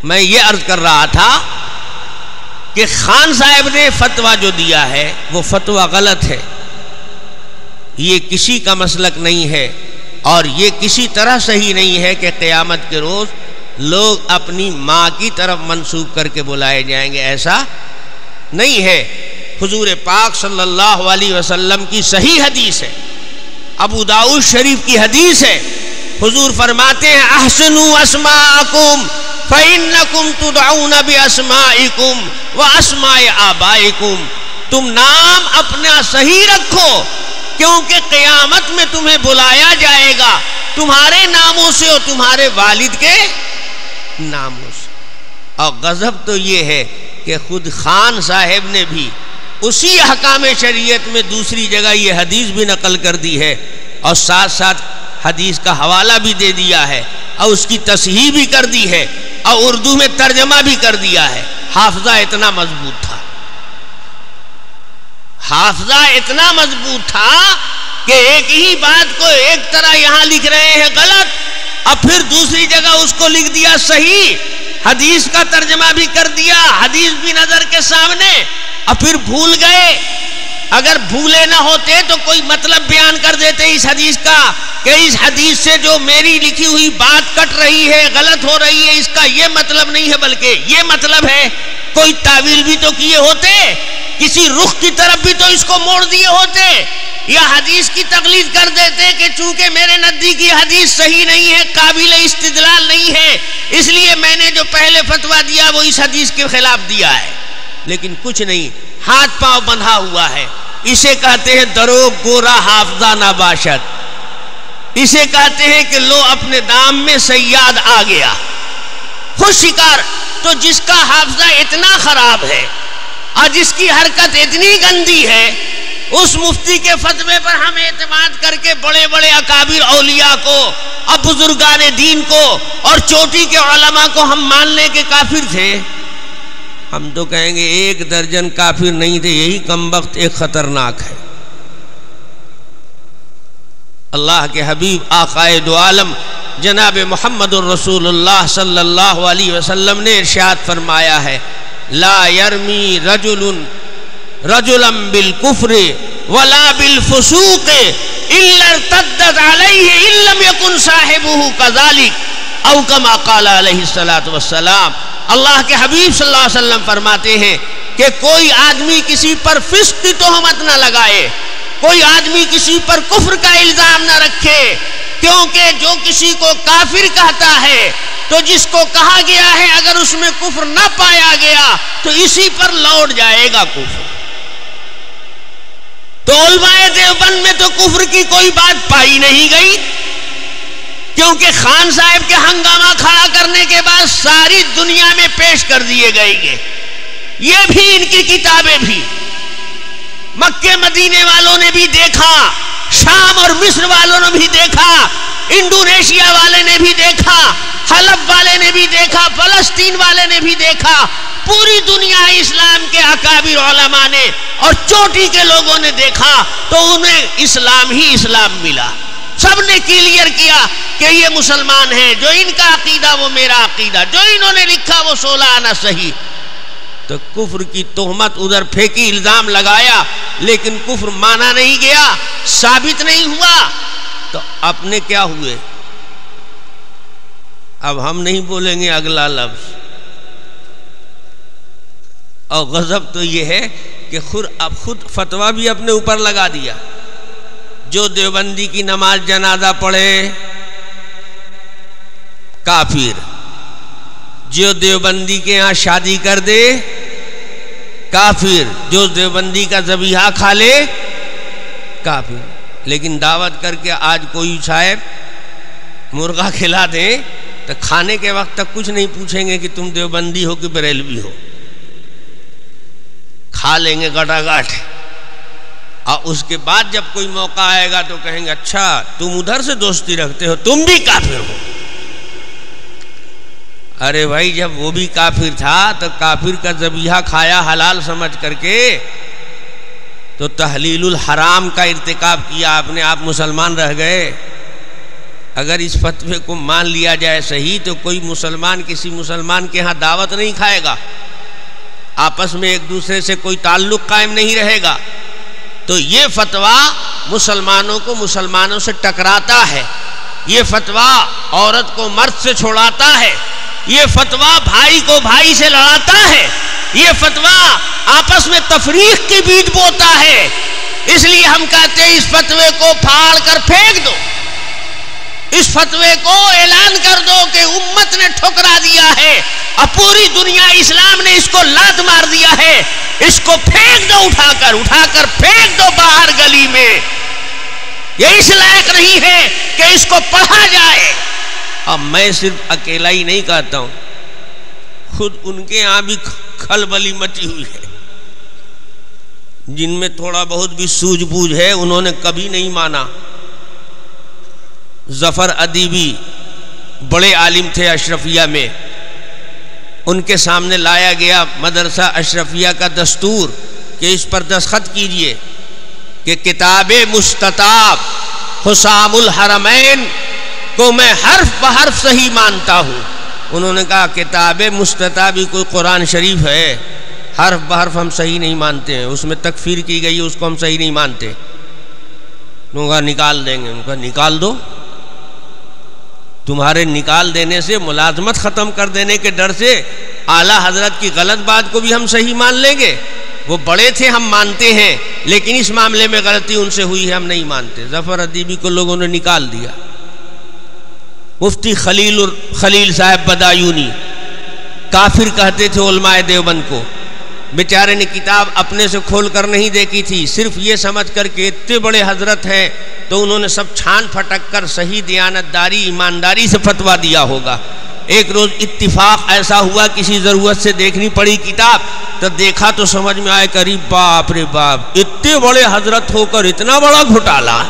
میں یہ عرض کر رہا تھا کہ خان صاحب نے فتویٰ جو دیا ہے وہ فتویٰ غلط ہے. یہ کسی کا مسلک نہیں ہے اور یہ کسی طرح صحیح نہیں ہے کہ قیامت کے روز لوگ اپنی ماں کی طرف منسوب کر کے بلائے جائیں گے. ایسا نہیں ہے. حضور پاک صلی اللہ علیہ وسلم کی صحیح حدیث ہے، ابو داؤد شریف کی حدیث ہے. حضور فرماتے ہیں احسنوا اسماءکم فَإِنَّكُمْ تُدْعَوْنَ بِأَسْمَائِكُمْ وَأَسْمَاءِ آبَائِكُمْ. تم نام اپنا صحیح رکھو کیونکہ قیامت میں تمہیں بلایا جائے گا تمہارے ناموں سے اور تمہارے والد کے ناموں سے. اور غضب تو یہ ہے کہ خود خان صاحب نے بھی اسی احکام شریعت میں دوسری جگہ یہ حدیث بھی نقل کر دی ہے اور ساتھ ساتھ حدیث کا حوالہ بھی دے دیا ہے اور اس کی تصحیح بھی کر دی ہے اور اردو میں ترجمہ بھی کر دیا ہے. حافظہ اتنا مضبوط تھا، حافظہ اتنا مضبوط تھا کہ ایک ہی بات کو ایک طرح یہاں لکھ رہے ہیں غلط اور پھر دوسری جگہ اس کو لکھ دیا صحیح. حدیث کا ترجمہ بھی کر دیا، حدیث بھی نظر کے سامنے، اور پھر بھول گئے. اگر بھولے نہ ہوتے تو کوئی مطلب بیان کر دیتے اس حدیث کا کہ اس حدیث سے جو میری لکھی ہوئی بات کٹ رہی ہے، غلط ہو رہی ہے، اس کا یہ مطلب نہیں ہے بلکہ یہ مطلب ہے. کوئی تعویل بھی تو کیے ہوتے، کسی رخ کی طرف بھی تو اس کو موڑ دیے ہوتے، یا حدیث کی تقلید کر دیتے کہ چونکہ میرے نزدیک یہ حدیث صحیح نہیں ہے، قابل استدلال نہیں ہے، اس لیے میں نے جو پہلے فتویٰ دیا وہ اس حدیث کے خلاف دیا ہے. لیکن کچھ نہیں، ہاتھ پاؤں بندھا ہوا ہے. اسے کہتے ہیں دروغ گورا حافظہ نباشت. اسے کہتے ہیں کہ لو اپنے دام میں صیاد آ گیا خوش شکار. تو جس کا حافظہ اتنا خراب ہے اور جس کی حرکت اتنی گندی ہے، اس مفتی کے فتوے پر ہم اعتماد کر کے بڑے بڑے اکابر اولیاء کو اور بزرگان دین کو اور چوٹی کے علماء کو ہم مان لیں کہ کافر تھے. ہم تو کہیں گے 1 درجن کافر نہیں تھے، یہی کمبخت ایک خطرناک ہے. اللہ کے حبیب آقائے دو عالم جناب محمد الرسول اللہ صلی اللہ علیہ وسلم نے ارشاد فرمایا ہے، لا یرمی رجل رجلا بالکفر ولا بالفسوق الا ارتدت علیہ ان لم یکن صاحبہ کذلک او کما قال علیہ الصلوۃ والسلام. اللہ کے حبیب صلی اللہ علیہ وسلم فرماتے ہیں کہ کوئی آدمی کسی پر فسق کی تہمت نہ لگائے، کوئی آدمی کسی پر کفر کا الزام نہ رکھے، کیونکہ جو کسی کو کافر کہتا ہے تو جس کو کہا گیا ہے اگر اس میں کفر نہ پایا گیا تو اسی پر لوٹ جائے گا کفر. تو علماء دیوبند میں تو کفر کی کوئی بات پائی نہیں گئی، کیونکہ خان صاحب کے ہنگامہ کھڑا کرنے کے بعد ساری دنیا میں پیش کر دیے گئے. یہ بھی ان کی کتابیں بھی مکے مدینے والوں نے بھی دیکھا، شام اور مصر والوں نے بھی دیکھا، انڈونیشیا والے نے بھی دیکھا، حلب والے نے بھی دیکھا، فلسطین والے نے بھی دیکھا. پوری دنیا اسلام کے اکابر علماء نے اور چوٹی کے لوگوں نے دیکھا تو انہیں اسلام ہی اسلام ملا. سب نے کلیئر کیا کہ یہ مسلمان ہیں، جو ان کا عقیدہ وہ میرا عقیدہ، جو انہوں نے لکھا وہ 16 آنا صحیح. تو کفر کی تہمت ادھر پھینکی، الزام لگایا، لیکن کفر مانا نہیں گیا، ثابت نہیں ہوا. تو اپنے کیا ہوئے؟ اب ہم نہیں بولیں گے اگلا لفظ. اور غضب تو یہ ہے کہ خود فتویٰ بھی اپنے اوپر لگا دیا. جو دیوبندی کی نماز جنازہ پڑھے کافر، جو دیوبندی کے ہاں شادی کر دے کافر، جو دیوبندی کا ذبیحہ کھا لے کافر. لیکن دعوت کر کے آج کوئی صاحب مرغا کھلا دیں تو کھانے کے وقت تک کچھ نہیں پوچھیں گے کہ تم دیوبندی ہو کہ بریلوی ہو، کھا لیں گے گٹا گاٹ. اور اس کے بعد جب کوئی موقع آئے گا تو کہیں گے اچھا تم ادھر سے دوستی رکھتے ہو، تم بھی کافر ہو. ارے بھائی جب وہ بھی کافر تھا تو کافر کا ذبیحہ کھایا حلال سمجھ کر کے تو تحلیل الحرام کا ارتکاب کیا، آپ نے، آپ مسلمان رہ گئے. اگر اس فتوے کو مان لیا جائے صحیح تو کوئی مسلمان کسی مسلمان کے ہاں دعوت نہیں کھائے گا، آپس میں ایک دوسرے سے کوئی تعلق قائم نہیں رہے گا. تو یہ فتویٰ مسلمانوں کو مسلمانوں سے ٹکراتا ہے، یہ فتویٰ عورت کو مرد سے چھوڑاتا ہے، یہ فتویٰ بھائی کو بھائی سے لڑاتا ہے، یہ فتویٰ آپس میں تفریق کی بیج بوتا ہے. اس لیے ہم کہتے ہیں اس فتوے کو پھاڑ کر پھینک دو، اس فتوے کو اعلان کر دو کہ امت نے ٹھکرا دیا ہے اور پوری دنیا اسلام نے اس کو لات مار دیا ہے. اس کو پھینک دو، اٹھا کر پھینک دو باہر گلی میں. یہ اس لائق نہیں ہے کہ اس کو پڑھا جائے. اب میں صرف اکیلا ہی نہیں کہتا ہوں، خود ان کے ہاں بھی کھلبلی مچی ہوئی ہے. جن میں تھوڑا بہت بھی سوجھ بوجھ ہے انہوں نے کبھی نہیں مانا. ظفر ادیبی بڑے عالم تھے اشرفیہ میں، ان کے سامنے لایا گیا مدرسہ اشرفیہ کا دستور کہ اس پر دستخط کیجئے کہ کتاب مستطاب حسام الحرمین کو میں حرف بحرف صحیح مانتا ہوں. انہوں نے کہا کتاب مستطاب کوئی قرآن شریف ہے، حرف بحرف ہم صحیح نہیں مانتے ہیں، اس میں تکفیر کی گئی ہے، اس کو ہم صحیح نہیں مانتے. انہوں نے کہا نکال دیں گے. ان کا نکال دو، تمہارے نکال دینے سے ملازمت ختم کر دینے کے ڈر سے اعلیٰ حضرت کی غلط بات کو بھی ہم صحیح مان لیں گے. وہ بڑے تھے ہم مانتے ہیں، لیکن اس معاملے میں غلطی ان سے ہوئی ہے ہم نہیں مانتے. ظفر ادیبی کو لوگوں نے نکال دیا. مفتی خلیل صاحب بدایونی کافر کہتے تھے علماء دیوبند کو، بیچارے نے کتاب اپنے سے کھول کر نہیں دیکھی تھی، صرف یہ سمجھ کر کہ اتنے بڑے حضرت ہیں تو انہوں نے سب چھان پھٹک کر صحیح دیانتداری ایمانداری سے فتویٰ دیا ہوگا۔ ایک روز اتفاق ایسا ہوا، کسی ضرورت سے دیکھنی پڑی کتاب، تو دیکھا تو سمجھ میں آئے کہ باپ رے باپ، اتنے بڑے حضرت ہو کر اتنا بڑا گھوٹالا،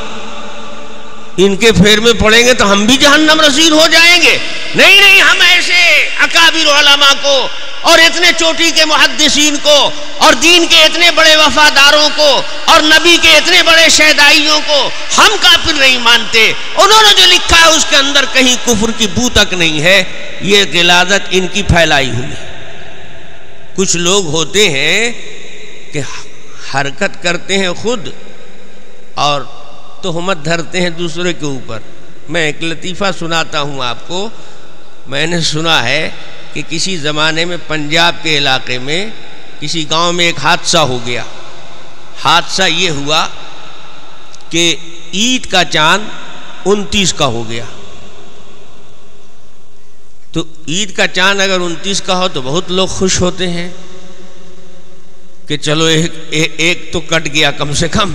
ان کے پھیر میں پڑیں گے تو ہم بھی جہنم رسید ہو جائیں گے۔ نہیں، ہم ایسے اکابر علماء کو اور اتنے چوٹی کے محدثین کو اور دین کے اتنے بڑے وفاداروں کو اور نبی کے اتنے بڑے شہدائیوں کو ہم کافر نہیں مانتے، انہوں نے جو لکھا ہے اس کے اندر کہیں کفر کی بو تک نہیں ہے۔ یہ غلاظت ان کی پھیلائی ہوئی ہے۔ کچھ لوگ ہوتے ہیں کہ حرکت کرتے ہیں خود اور تہمت دھرتے ہیں دوسرے کے اوپر۔ میں ایک لطیفہ سناتا ہوں آپ کو۔ میں نے سنا ہے کہ کسی زمانے میں پنجاب کے علاقے میں کسی گاؤں میں ایک حادثہ ہو گیا۔ حادثہ یہ ہوا کہ عید کا چاند 29 کا ہو گیا۔ تو عید کا چاند اگر 29 کا ہو تو بہت لوگ خوش ہوتے ہیں کہ چلو ایک تو کٹ گیا، کم سے کم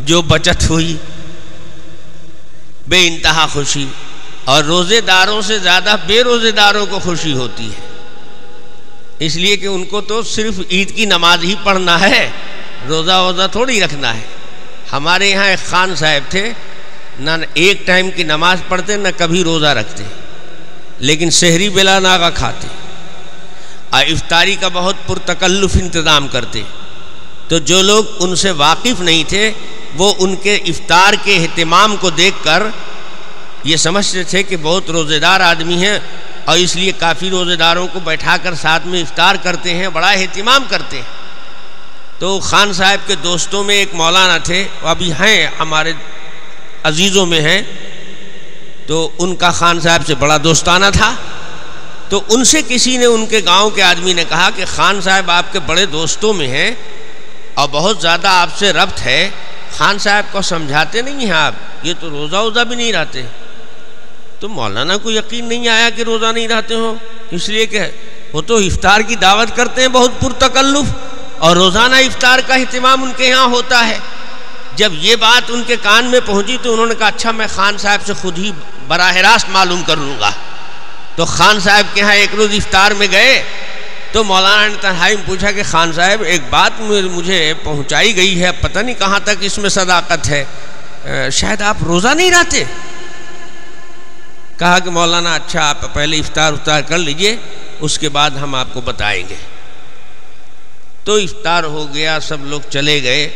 جو بچت ہوئی، بے انتہا خوشی۔ اور روزے داروں سے زیادہ بے روزے داروں کو خوشی ہوتی ہے، اس لیے کہ ان کو تو صرف عید کی نماز ہی پڑھنا ہے، روزہ تھوڑی رکھنا ہے۔ ہمارے یہاں ایک خان صاحب تھے، نہ ایک ٹائم کی نماز پڑھتے نہ کبھی روزہ رکھتے، لیکن سحری بلا ناغہ کھاتے اور افطاری کا بہت پرتکلف انتظام کرتے۔ تو جو لوگ ان سے واقف نہیں تھے وہ ان کے افطار کے اہتمام کو دیکھ کر یہ سمجھتے تھے کہ بہت روزے دار آدمی ہیں اور اس لیے کافی روزے داروں کو بیٹھا کر ساتھ میں افطار کرتے ہیں، بڑا اہتمام کرتے ہیں۔ تو خان صاحب کے دوستوں میں ایک مولانا تھے، وہ ابھی ہیں ہمارے عزیزوں میں ہیں، تو ان کا خان صاحب سے بڑا دوستانہ تھا۔ تو ان سے کسی نے، ان کے گاؤں کے آدمی نے کہا کہ خان صاحب آپ کے بڑے دوستوں میں ہیں اور بہت زیادہ آپ سے ربط ہے، خان صاحب کو سمجھاتے نہیں ہیں آپ، یہ تو روزہ بھی نہیں رہتے۔ تو مولانا کو یقین نہیں آیا کہ روزہ نہیں رہتے ہوں، اس لیے کہ وہ تو افطار کی دعوت کرتے ہیں بہت پرتکلف، اور روزانہ افطار کا اہتمام ان کے یہاں ہوتا ہے۔ جب یہ بات ان کے کان میں پہنچی تو انہوں نے کہا اچھا میں خان صاحب سے خود ہی براہ راست معلوم کر لوں گا۔ تو خان صاحب کے ہاں ایک روز افطار میں گئے تو مولانا نے تنہائی میں پوچھا کہ خان صاحب ایک بات مجھے پہنچائی گئی ہے، پتہ نہیں کہاں تک اس میں صداقت ہے، شاید آپ روزہ نہیں رہتے؟ کہا کہ مولانا اچھا آپ پہلے افطار کر لیجئے، اس کے بعد ہم آپ کو بتائیں گے۔ تو افطار ہو گیا، سب لوگ چلے گئے۔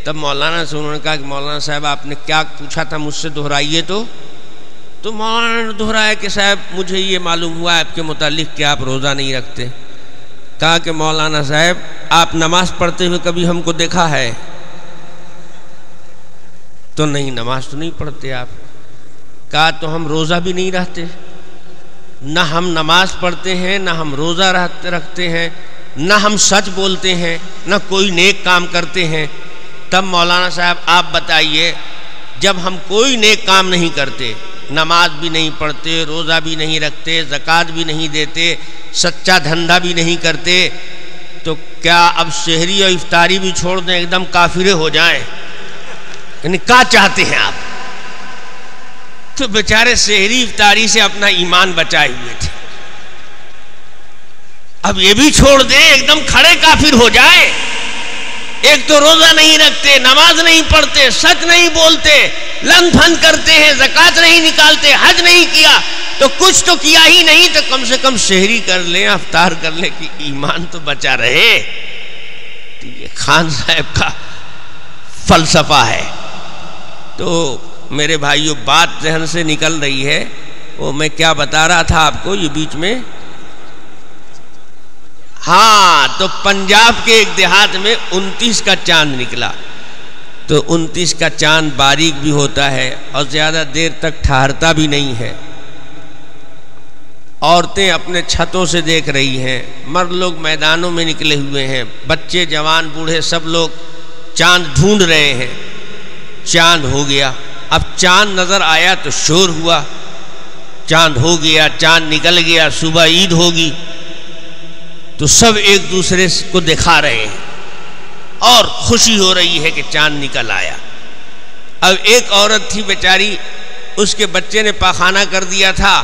تب مولانا سے انہوں نے کہا کہ مولانا صاحب آپ نے کیا پوچھا تھا مجھ سے، دہرائیے تو مولانا نے دہرایا کہ صاحب مجھے یہ معلوم ہوا آپ کے متعلق کہ آپ روزہ نہیں رکھتے۔ کہا کہ مولانا صاحب آپ نماز پڑھتے ہوئے کبھی ہم کو دیکھا ہے؟ تو نہیں، نماز تو نہیں پڑھتے آپ۔ کہا تو ہم روزہ بھی نہیں رہتے، نہ ہم نماز پڑھتے ہیں، نہ ہم روزہ رکھتے ہیں، نہ ہم سچ بولتے ہیں، نہ کوئی نیک کام کرتے ہیں۔ تب مولانا صاحب آپ بتائیے، جب ہم کوئی نیک کام نہیں کرتے، نماز بھی نہیں پڑھتے، روزہ بھی نہیں رکھتے، زکوٰۃ بھی نہیں دیتے، سچا دھندا بھی نہیں کرتے، تو کیا اب سحری اور افطاری بھی چھوڑ دیں، ایک دم کافرے ہو جائیں؟ یعنی کیا چاہتے ہیں آپ؟ تو بیچارے سحری افطاری سے اپنا ایمان بچائے ہوئے تھے، اب یہ بھی چھوڑ دیں، ایک دم کھڑے کافر ہو جائے۔ ایک تو روزہ نہیں رکھتے، نماز نہیں پڑھتے، سچ نہیں بولتے، لن پھن کرتے ہیں، زکوٰۃ نہیں نکالتے، حج نہیں کیا، تو کچھ تو کیا ہی نہیں، تو کم سے کم سحری کر لیں، افطار کر لیں کہ ایمان تو بچا رہے۔ تو یہ خان صاحب کا فلسفہ ہے۔ تو میرے بھائیو بات ذہن سے نکل رہی ہے، وہ میں کیا بتا رہا تھا آپ کو یہ بیچ میں؟ ہاں، تو پنجاب کے ایک دیہات میں 29 کا چاند نکلا۔ تو 29 کا چاند باریک بھی ہوتا ہے اور زیادہ دیر تک ٹھہرتا بھی نہیں ہے۔ عورتیں اپنے چھتوں سے دیکھ رہی ہیں، مرد لوگ میدانوں میں نکلے ہوئے ہیں، بچے جوان بوڑھے سب لوگ چاند ڈھونڈ رہے ہیں۔ چاند ہو گیا، اب چاند نظر آیا تو شور ہوا، چاند ہو گیا، چاند نکل گیا، صبح عید ہوگی۔ تو تو سب ایک دوسرے کو دکھا رہے ہیں اور خوشی ہو رہی ہے کہ چاند نکل آیا۔ اب ایک عورت تھی بیچاری، اس کے بچے نے پاخانہ کر دیا تھا،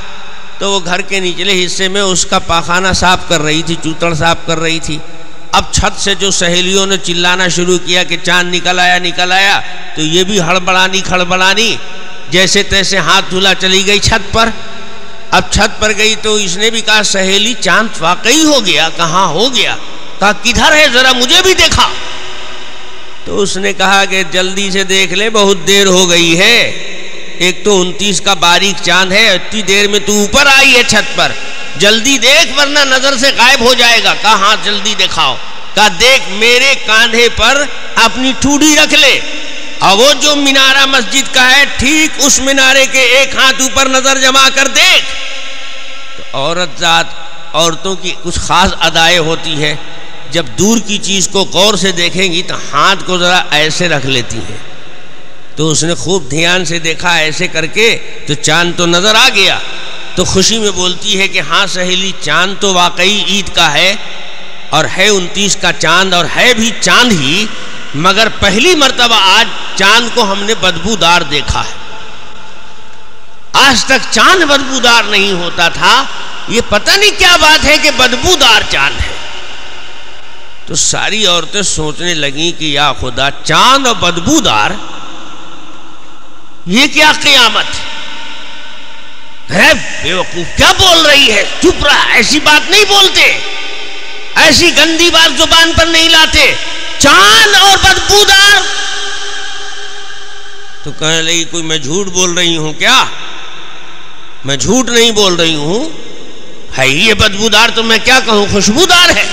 تو وہ گھر کے نچلے حصے میں اس کا پاخانہ صاف کر رہی تھی، چوتڑ صاف کر رہی تھی۔ اب چھت سے جو سہیلیوں نے چلانا شروع کیا کہ چاند نکل آیا نکل آیا، تو یہ بھی ہڑبڑانی کھڑبڑانی جیسے تیسے ہاتھ دھلا چلی گئی چھت پر۔ اب چھت پر گئی تو اس نے بھی کہا سہیلی چاند واقعی ہو گیا؟ کہاں ہو گیا؟ کہا کدھر ہے ذرا مجھے بھی دکھا۔ تو اس نے کہا کہ جلدی سے دیکھ لے، بہت دیر ہو گئی ہے، ایک تو 29 کا باریک چاند ہے، اتنی دیر میں تو اوپر آئی ہے چھت پر، جلدی دیکھ ورنہ نظر سے غائب ہو جائے گا۔ کہا ہاں جلدی دکھاؤ۔ کہا دیکھ میرے کاندھے پر اپنی ٹھوڑی رکھ لے، اور وہ جو مینارہ مسجد کا ہے ٹھیک اس مینارے کے ایک ہاتھ اوپر نظر جما کر دیکھ۔ تو عورتوں کی کچھ خاص ادائیں ہوتی ہے، جب دور کی چیز کو غور سے دیکھیں گی تو ہاتھ کو ذرا ایسے رکھ لیتی ہیں۔ تو اس نے خوب دھیان سے دیکھا ایسے کر کے، تو چاند تو نظر آ گیا۔ تو خوشی میں بولتی ہے کہ ہاں سہیلی چاند تو واقعی عید کا ہے، اور ہے 29 کا چاند، اور ہے بھی چاند ہی، مگر پہلی مرتبہ آج چاند کو ہم نے بدبودار دیکھا ہے۔ آج تک چاند بدبودار نہیں ہوتا تھا، یہ پتہ نہیں کیا بات ہے کہ بدبودار چاند ہے۔ تو ساری عورتیں سوچنے لگیں کہ یا خدا، چاند اور بدبودار، یہ کیا قیامت ہے؟ بیوقوف کیا بول رہی ہے؟ چپ رہا، ایسی بات نہیں بولتے، ایسی گندی بات زبان پر نہیں لاتے، چاند اور بدبودار۔ تو کہنے لگی کوئی میں جھوٹ بول رہی ہوں کیا؟ میں جھوٹ نہیں بول رہی ہوں، ہے یہ بدبودار تو میں کیا کہوں، خوشبودار ہے۔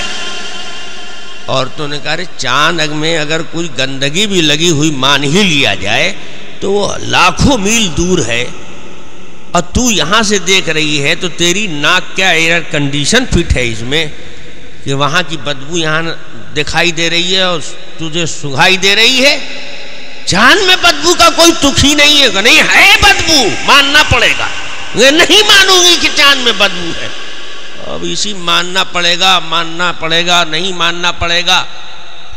عورتوں نے کہا چاند میں اگر کوئی گندگی بھی لگی ہوئی مان ہی لیا جائے تو وہ لاکھوں میل دور ہے، اور تو یہاں سے دیکھ رہی ہے تو تیری ناک کیا ایئر کنڈیشن فٹ ہے اس میں کہ وہاں کی بدبو یہاں دکھائی دے رہی ہے اور تجھے سگائی دے رہی ہے؟ چاند میں بدبو کا کوئی تک ہی نہیں ہے۔ نہیں ہے بدبو، ماننا پڑے گا۔ نہیں مانوں گی کہ چاند میں بدبو ہے، اب اسی ماننا پڑے گا، نہیں ماننا پڑے گا۔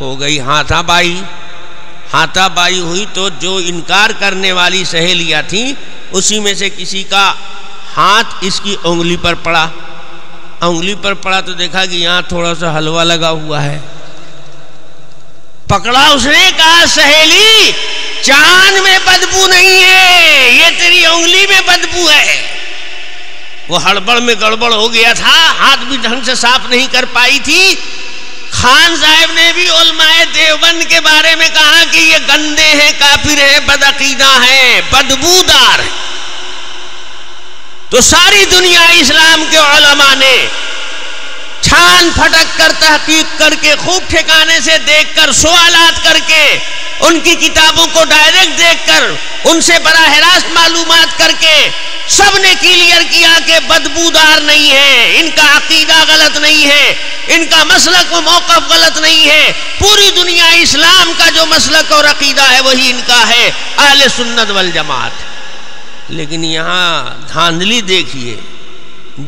ہو گئی ہاتھا بائی ہوئی، تو جو انکار کرنے والی سہیلیاں تھیں اسی میں سے کسی کا ہاتھ اس کی انگلی پر پڑا، تو دیکھا کہ یہاں تھوڑا سا حلوہ لگا ہوا ہے، پکڑا، اس نے کہا سہیلی چاند میں بدبو نہیں ہے، یہ تیری انگلی میں بدبو ہے۔ وہ ہڑبڑ میں گڑبڑ ہو گیا تھا، ہاتھ بھی ڈھنگ سے صاف نہیں کر پائی تھی۔ خان صاحب نے بھی علماء دیوبند کے بارے میں کہا کہ یہ گندے ہیں، کافر ہیں، بدعقیدہ ہیں، بدبودار ہیں۔ تو ساری دنیا اسلام کے علماء نے چھان پھٹک کر تحقیق کر کے خوب ٹھکانے سے دیکھ کر سوالات کر کے ان کی کتابوں کو ڈائریکٹ دیکھ کر ان سے براہ راست معلومات کر کے سب نے کلیئر کیا کہ بدبودار نہیں ہے، ان کا عقیدہ غلط نہیں ہے، ان کا مسلک و موقف غلط نہیں ہے، پوری دنیا اسلام کا جو مسلک اور عقیدہ ہے وہی ان کا ہے، اہل سنت والجماعت۔ لیکن یہاں دھاندلی دیکھیے،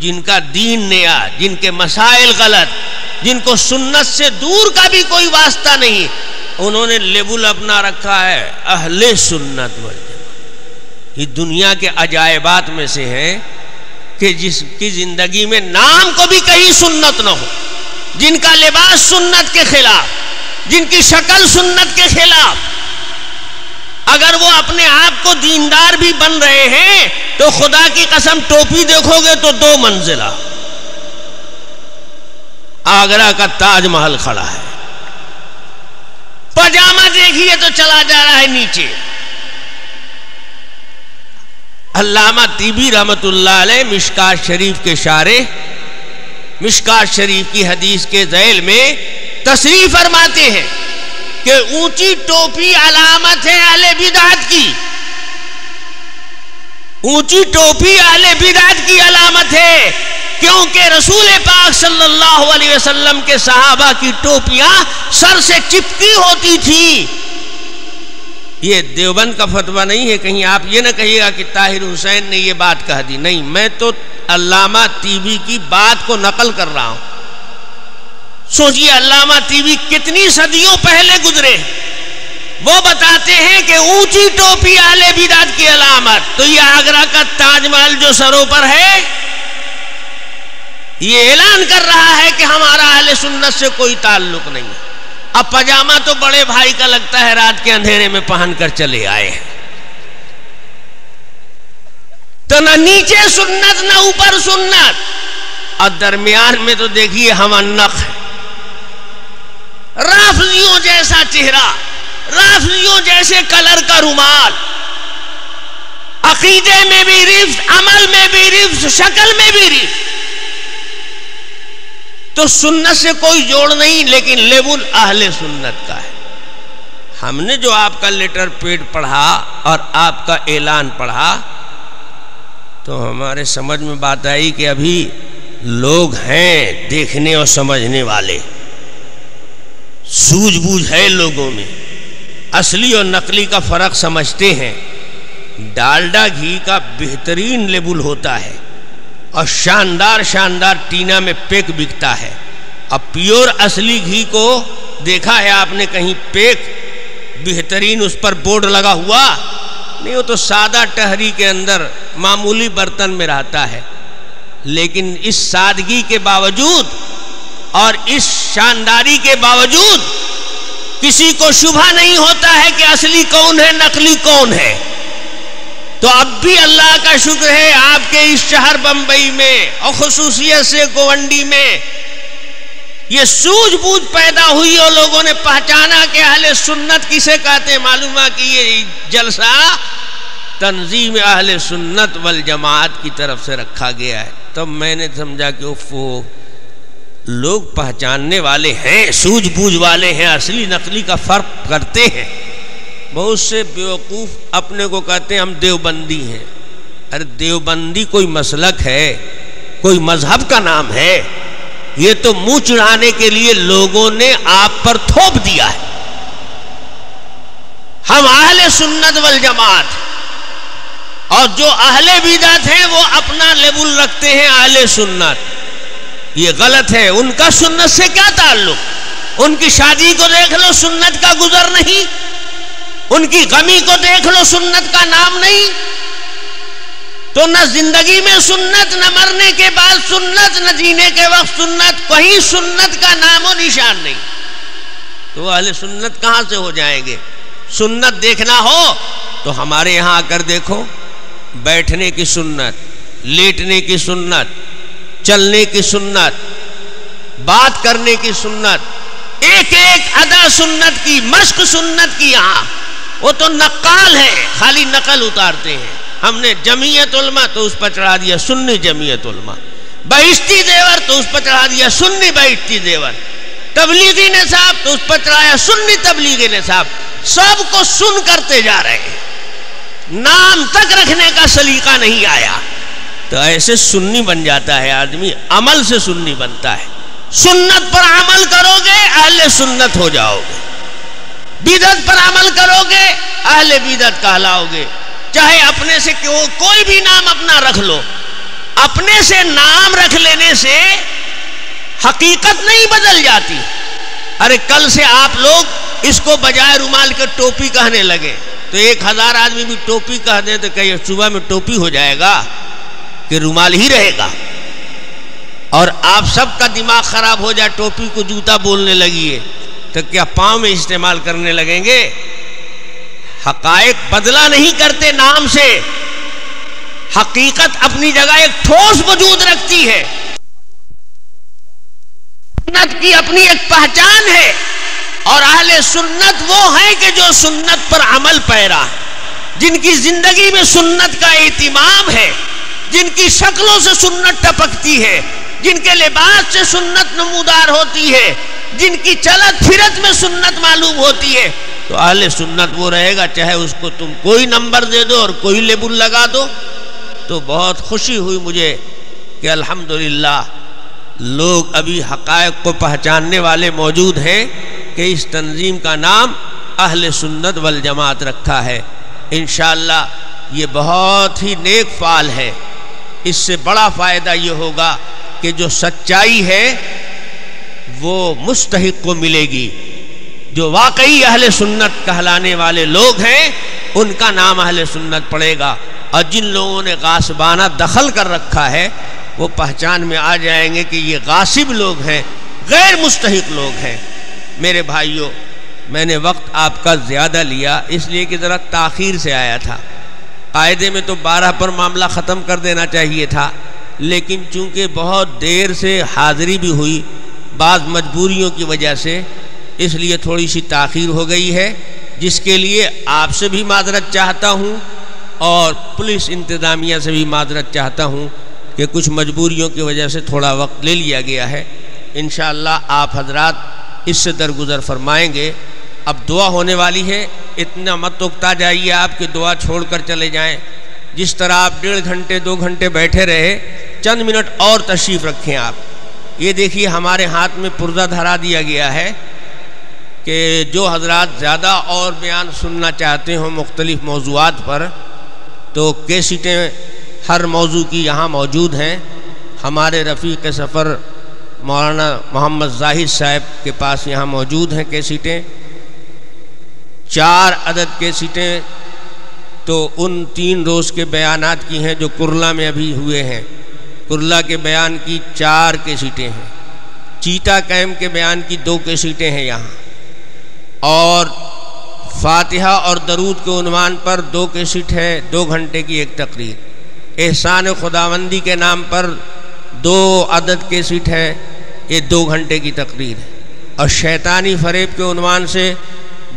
جن کا دین نیا، جن کے مسائل غلط، جن کو سنت سے دور کا بھی کوئی واسطہ نہیں، انہوں نے لیبل اپنا رکھا ہے اہل سنت والجماعت۔ یہ دنیا کے عجائبات میں سے ہے کہ جس کی زندگی میں نام کو بھی کہیں سنت نہ ہو، جن کا لباس سنت کے خلاف، جن کی شکل سنت کے خلاف، اگر وہ اپنے آپ کو دیندار بھی بن رہے ہیں تو خدا کی قسم ٹوپی دیکھو گے تو 2 منزلہ، آگرہ کا تاج محل کھڑا ہے، پاجامہ دیکھیے تو چلا جا رہا ہے نیچے۔ علامہ طیبی رحمت اللہ علیہ مشکات شریف کے شارح، مشکات شریف کی حدیث کے ذیل میں تصریح فرماتے ہیں کہ اونچی ٹوپی علامت ہے اہل بدعت کی، اونچی ٹوپی اہل بدعت کی علامت ہے، کیونکہ رسول پاک صلی اللہ علیہ وسلم کے صحابہ کی ٹوپیاں سر سے چپکی ہوتی تھی۔ یہ دیوبند کا فتویٰ نہیں ہے، کہیں آپ یہ نہ کہیے گا کہ طاہر حسین نے یہ بات کہہ دی، نہیں، میں تو علامہ طیبی کی بات کو نقل کر رہا ہوں۔ سوچیے علامہ طیبی کتنی صدیوں پہلے گزرے، وہ بتاتے ہیں کہ اونچی ٹوپی اہل بدعت کی علامت، تو یہ آگرہ کا تاج محل جو سروں پر ہے یہ اعلان کر رہا ہے کہ ہمارا اہل سنت سے کوئی تعلق نہیں۔ اب پاجامہ تو بڑے بھائی کا لگتا ہے رات کے اندھیرے میں پہن کر چلے آئے ہیں، تو نہ نیچے سنت نہ اوپر سنت، اور درمیان میں تو دیکھیے ہم انق ہے، رافضیوں جیسا چہرہ، رافضیوں جیسے کلر کا رومال، عقیدے میں بھی رفض، عمل میں بھی رفض، شکل میں بھی رفض، تو سنت سے کوئی جوڑ نہیں، لیکن لیبل اہل سنت کا ہے۔ ہم نے جو آپ کا لیٹر پیڈ پڑھا اور آپ کا اعلان پڑھا تو ہمارے سمجھ میں بات آئی کہ ابھی لوگ ہیں دیکھنے اور سمجھنے والے، سوجھ بوجھ ہے لوگوں میں، اصلی اور نقلی کا فرق سمجھتے ہیں۔ ڈالڈا گھی کا بہترین لیبل ہوتا ہے اور شاندار شاندار ٹینا میں پیک بکتا ہے، اب پیور اصلی گھی کو دیکھا ہے آپ نے کہیں پیک بہترین اس پر بورڈ لگا ہوا نہیں، وہ تو سادہ ٹہری کے اندر معمولی برتن میں رہتا ہے، لیکن اس سادگی کے باوجود اور اس شانداری کے باوجود کسی کو شبہ نہیں ہوتا ہے کہ اصلی کون ہے نقلی کون ہے۔ تو اب بھی اللہ کا شکر ہے آپ کے اس شہر بمبئی میں اور خصوصیت سے گونڈی میں یہ سوجھ بوجھ پیدا ہوئی اور لوگوں نے پہچانا کہ اہل سنت کسے کہتے ہیں۔ معلوم ہے کہ یہ جلسہ تنظیم اہل سنت والجماعت کی طرف سے رکھا گیا ہے، تب میں نے سمجھا کہ وہ لوگ پہچاننے والے ہیں، سوجھ بوجھ والے ہیں، اصلی نقلی کا فرق کرتے ہیں۔ بہت سے بیوقوف اپنے کو کہتے ہیں ہم دیوبندی ہیں، ارے دیوبندی کوئی مسلک ہے، کوئی مذہب کا نام ہے؟ یہ تو منہ چڑھانے کے لیے لوگوں نے آپ پر تھوپ دیا ہے۔ ہم اہل سنت والجماعت، اور جو اہل بدعت ہیں وہ اپنا لیبل رکھتے ہیں اہل سنت، یہ غلط ہے۔ ان کا سنت سے کیا تعلق؟ ان کی شادی کو دیکھ لو سنت کا گزر نہیں، ان کی غمی کو دیکھ لو سنت کا نام نہیں، تو نہ زندگی میں سنت، نہ مرنے کے بعد سنت، نہ جینے کے وقت سنت، کہیں سنت کا نام و نشان نہیں، تو اہل سنت کہاں سے ہو جائیں گے؟ سنت دیکھنا ہو تو ہمارے یہاں آ کر دیکھو، بیٹھنے کی سنت، لیٹنے کی سنت، چلنے کی سنت، بات کرنے کی سنت، ایک ایک ادا سنت کی، مشق سنت کی۔ یہاں وہ تو نقال ہے، خالی نقل اتارتے ہیں۔ ہم نے جمعیت علماء تو اس پر چڑھا دیا سنی جمعیت علماء، بہشتی دیور تو اس پر چڑھا دیا سنی بہشتی دیور، تبلیغی نصاب تو اس پر چڑھایا سنی تبلیغی نصاب، سب کو سن کرتے جا رہے ہیں، نام تک رکھنے کا سلیقہ نہیں آیا۔ تو ایسے سنی بن جاتا ہے آدمی، عمل سے سنی بنتا ہے۔ سنت پر عمل کرو گے اہل سنت ہو جاؤ گے، بدعت پر عمل کرو گے اہل بدعت کہلاؤ گے۔ چاہے اپنے سے کوئی بھی نام اپنا رکھ لو، اپنے سے نام رکھ لینے سے حقیقت نہیں بدل جاتی۔ ارے کل سے آپ لوگ اس کو بجائے رومال کے ٹوپی کہنے لگے، تو 1000 آدمی بھی ٹوپی کہہ دیں تو کہ صبح میں ٹوپی ہو جائے گا کہ رومال ہی رہے گا؟ اور آپ سب کا دماغ خراب ہو جائے، ٹوپی کو جوتا بولنے لگیے تو کیا پاؤں میں استعمال کرنے لگیں گے؟ حقائق بدلا نہیں کرتے نام سے، حقیقت اپنی جگہ ایک ٹھوس وجود رکھتی ہے۔ سنت کی اپنی ایک پہچان ہے، اور اہل سنت وہ ہیں کہ جو سنت پر عمل پیرا، جن کی زندگی میں سنت کا اہتمام ہے، جن کی شکلوں سے سنت ٹپکتی ہے، جن کے لباس سے سنت نمودار ہوتی ہے، جن کی چلت پھرت میں سنت معلوم ہوتی ہے، تو اہل سنت وہ رہے گا، چاہے اس کو تم کوئی نمبر دے دو اور کوئی لیبل لگا دو۔ تو بہت خوشی ہوئی مجھے کہ الحمدللہ لوگ ابھی حقائق کو پہچاننے والے موجود ہیں کہ اس تنظیم کا نام اہل سنت والجماعت رکھا ہے۔ انشاءاللہ یہ بہت ہی نیک فعال ہے۔ اس سے بڑا فائدہ یہ ہوگا کہ جو سچائی ہے وہ مستحق کو ملے گی. جو واقعی اہل سنت کہلانے والے لوگ ہیں ان کا نام اہل سنت پڑے گا، اور جن لوگوں نے غاصبانہ دخل کر رکھا ہے وہ پہچان میں آ جائیں گے کہ یہ غاصب لوگ ہیں، غیر مستحق لوگ ہیں. میرے بھائیوں، میں نے وقت آپ کا زیادہ لیا اس لیے کہ ذرا تاخیر سے آیا تھا. قاعدے میں تو 12 پر معاملہ ختم کر دینا چاہیے تھا، لیکن چونکہ بہت دیر سے حاضری بھی ہوئی بعض مجبوریوں کی وجہ سے، اس لیے تھوڑی سی تاخیر ہو گئی ہے، جس کے لیے آپ سے بھی معذرت چاہتا ہوں اور پولیس انتظامیہ سے بھی معذرت چاہتا ہوں کہ کچھ مجبوریوں کی وجہ سے تھوڑا وقت لے لیا گیا ہے. انشاءاللہ آپ حضرات اس سے درگزر فرمائیں گے. اب دعا ہونے والی ہے، اتنا مت اکتا جائیے آپ کہ دعا چھوڑ کر چلے جائیں. جس طرح آپ 1.5 گھنٹے 2 گھنٹے بیٹھے رہے، چند منٹ اور تشریف رکھیں. آپ یہ دیکھیے ہمارے ہاتھ میں پرزہ دھرا دیا گیا ہے کہ جو حضرات زیادہ اور بیان سننا چاہتے ہوں مختلف موضوعات پر تو کیسٹیں ہر موضوع کی یہاں موجود ہیں. ہمارے رفیق سفر مولانا محمد ظاہر صاحب کے پاس یہاں موجود ہیں کیسٹیں، 4 عدد کیسٹیں تو ان 3 روز کے بیانات کی ہیں جو کرلا میں ابھی ہوئے ہیں. کرلا کے بیان کی 4 کیسٹیں ہیں، چیتا کیمپ کے بیان کی 2 کیسٹیں ہیں یہاں، اور فاتحہ اور درود کے عنوان پر 2 کیسٹ ہے، 2 گھنٹے کی ایک تقریر. احسان خداوندی کے نام پر 2 عدد کیسٹ ہے، یہ 2 گھنٹے کی تقریر ہے. اور شیطانی فریب کے عنوان سے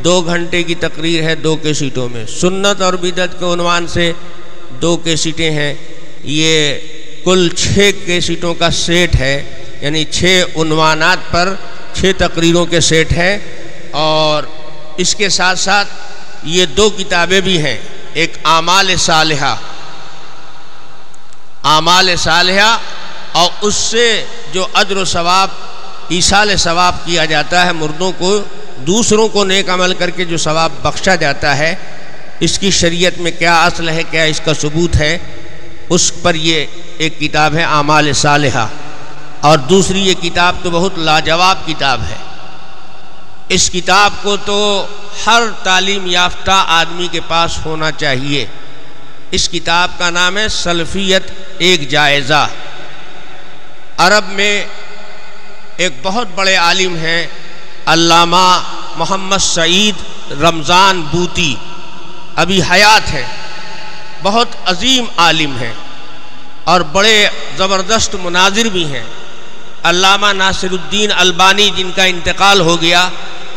2 گھنٹے کی تقریر ہے 2 کیسٹوں میں. سنت اور بدعت کے عنوان سے 2 کیسٹیں ہیں. یہ کل 6 کیسٹوں کا سیٹ ہے، یعنی 6 عنوانات پر 6 تقریروں کے سیٹ ہے. اور اس کے ساتھ ساتھ یہ 2 کتابیں بھی ہیں، ایک اعمال صالحہ اور اس سے جو اجر و ثواب ایصال ثواب کیا جاتا ہے مردوں کو، دوسروں کو نیک عمل کر کے جو ثواب بخشا جاتا ہے، اس کی شریعت میں کیا اصل ہے، کیا اس کا ثبوت ہے، اس پر یہ ایک کتاب ہے اعمال صالحہ. اور دوسری یہ کتاب تو بہت لاجواب کتاب ہے. اس کتاب کو تو ہر تعلیم یافتہ آدمی کے پاس ہونا چاہیے. اس کتاب کا نام ہے سلفیت ایک جائزہ. عرب میں ایک بہت بڑے عالم ہیں علامہ محمد سعید رمضان بوطی، ابھی حیات ہیں، بہت عظیم عالم ہیں اور بڑے زبردست مناظر بھی ہیں. علامہ ناصر الدین البانی جن کا انتقال ہو گیا،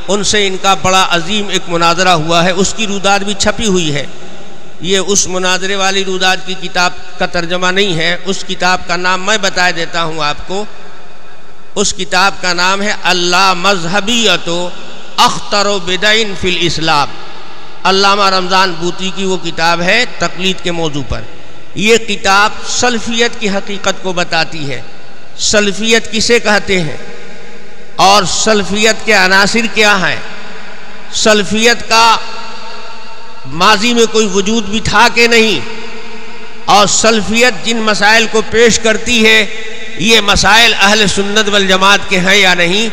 ان سے ان کا بڑا عظیم ایک مناظرہ ہوا ہے، اس کی روداد بھی چھپی ہوئی ہے. یہ اس مناظرے والی روداد کی کتاب کا ترجمہ نہیں ہے، اس کتاب کا نام میں بتا دیتا ہوں آپ کو. اس کتاب کا نام ہے اللہ مذہبیت اخطر بدعین فی الاسلام. علامہ رمضان بوطی کی وہ کتاب ہے تقلید کے موضوع پر. یہ کتاب سلفیت کی حقیقت کو بتاتی ہے. سلفیت کسے کہتے ہیں اور سلفیت کے عناصر کیا ہیں، سلفیت کا ماضی میں کوئی وجود بھی تھا کہ نہیں، اور سلفیت جن مسائل کو پیش کرتی ہے یہ مسائل اہل سنت والجماعت کے ہیں یا نہیں.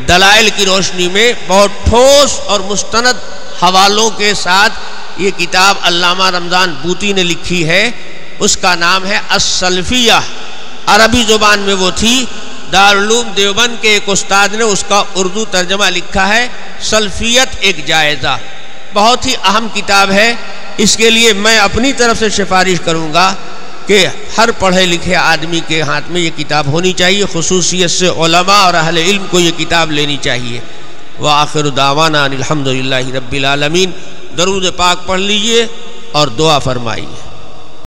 دلائل کی روشنی میں بہت ٹھوس اور مستند حوالوں کے ساتھ یہ کتاب علامہ رمضان بوطی نے لکھی ہے. اس کا نام ہے السلفیہ. عربی زبان میں وہ تھی. دارالعلوم دیوبند کے ایک استاد نے اس کا اردو ترجمہ لکھا ہے سلفیت ایک جائزہ. بہت ہی اہم کتاب ہے. اس کے لیے میں اپنی طرف سے سفارش کروں گا کہ ہر پڑھے لکھے آدمی کے ہاتھ میں یہ کتاب ہونی چاہیے. خصوصیت سے علماء اور اہل علم کو یہ کتاب لینی چاہیے. وآخر دعوانا الحمدللہ رب العالمین. درود پاک پڑھ لیجئے اور دعا فرمائیے.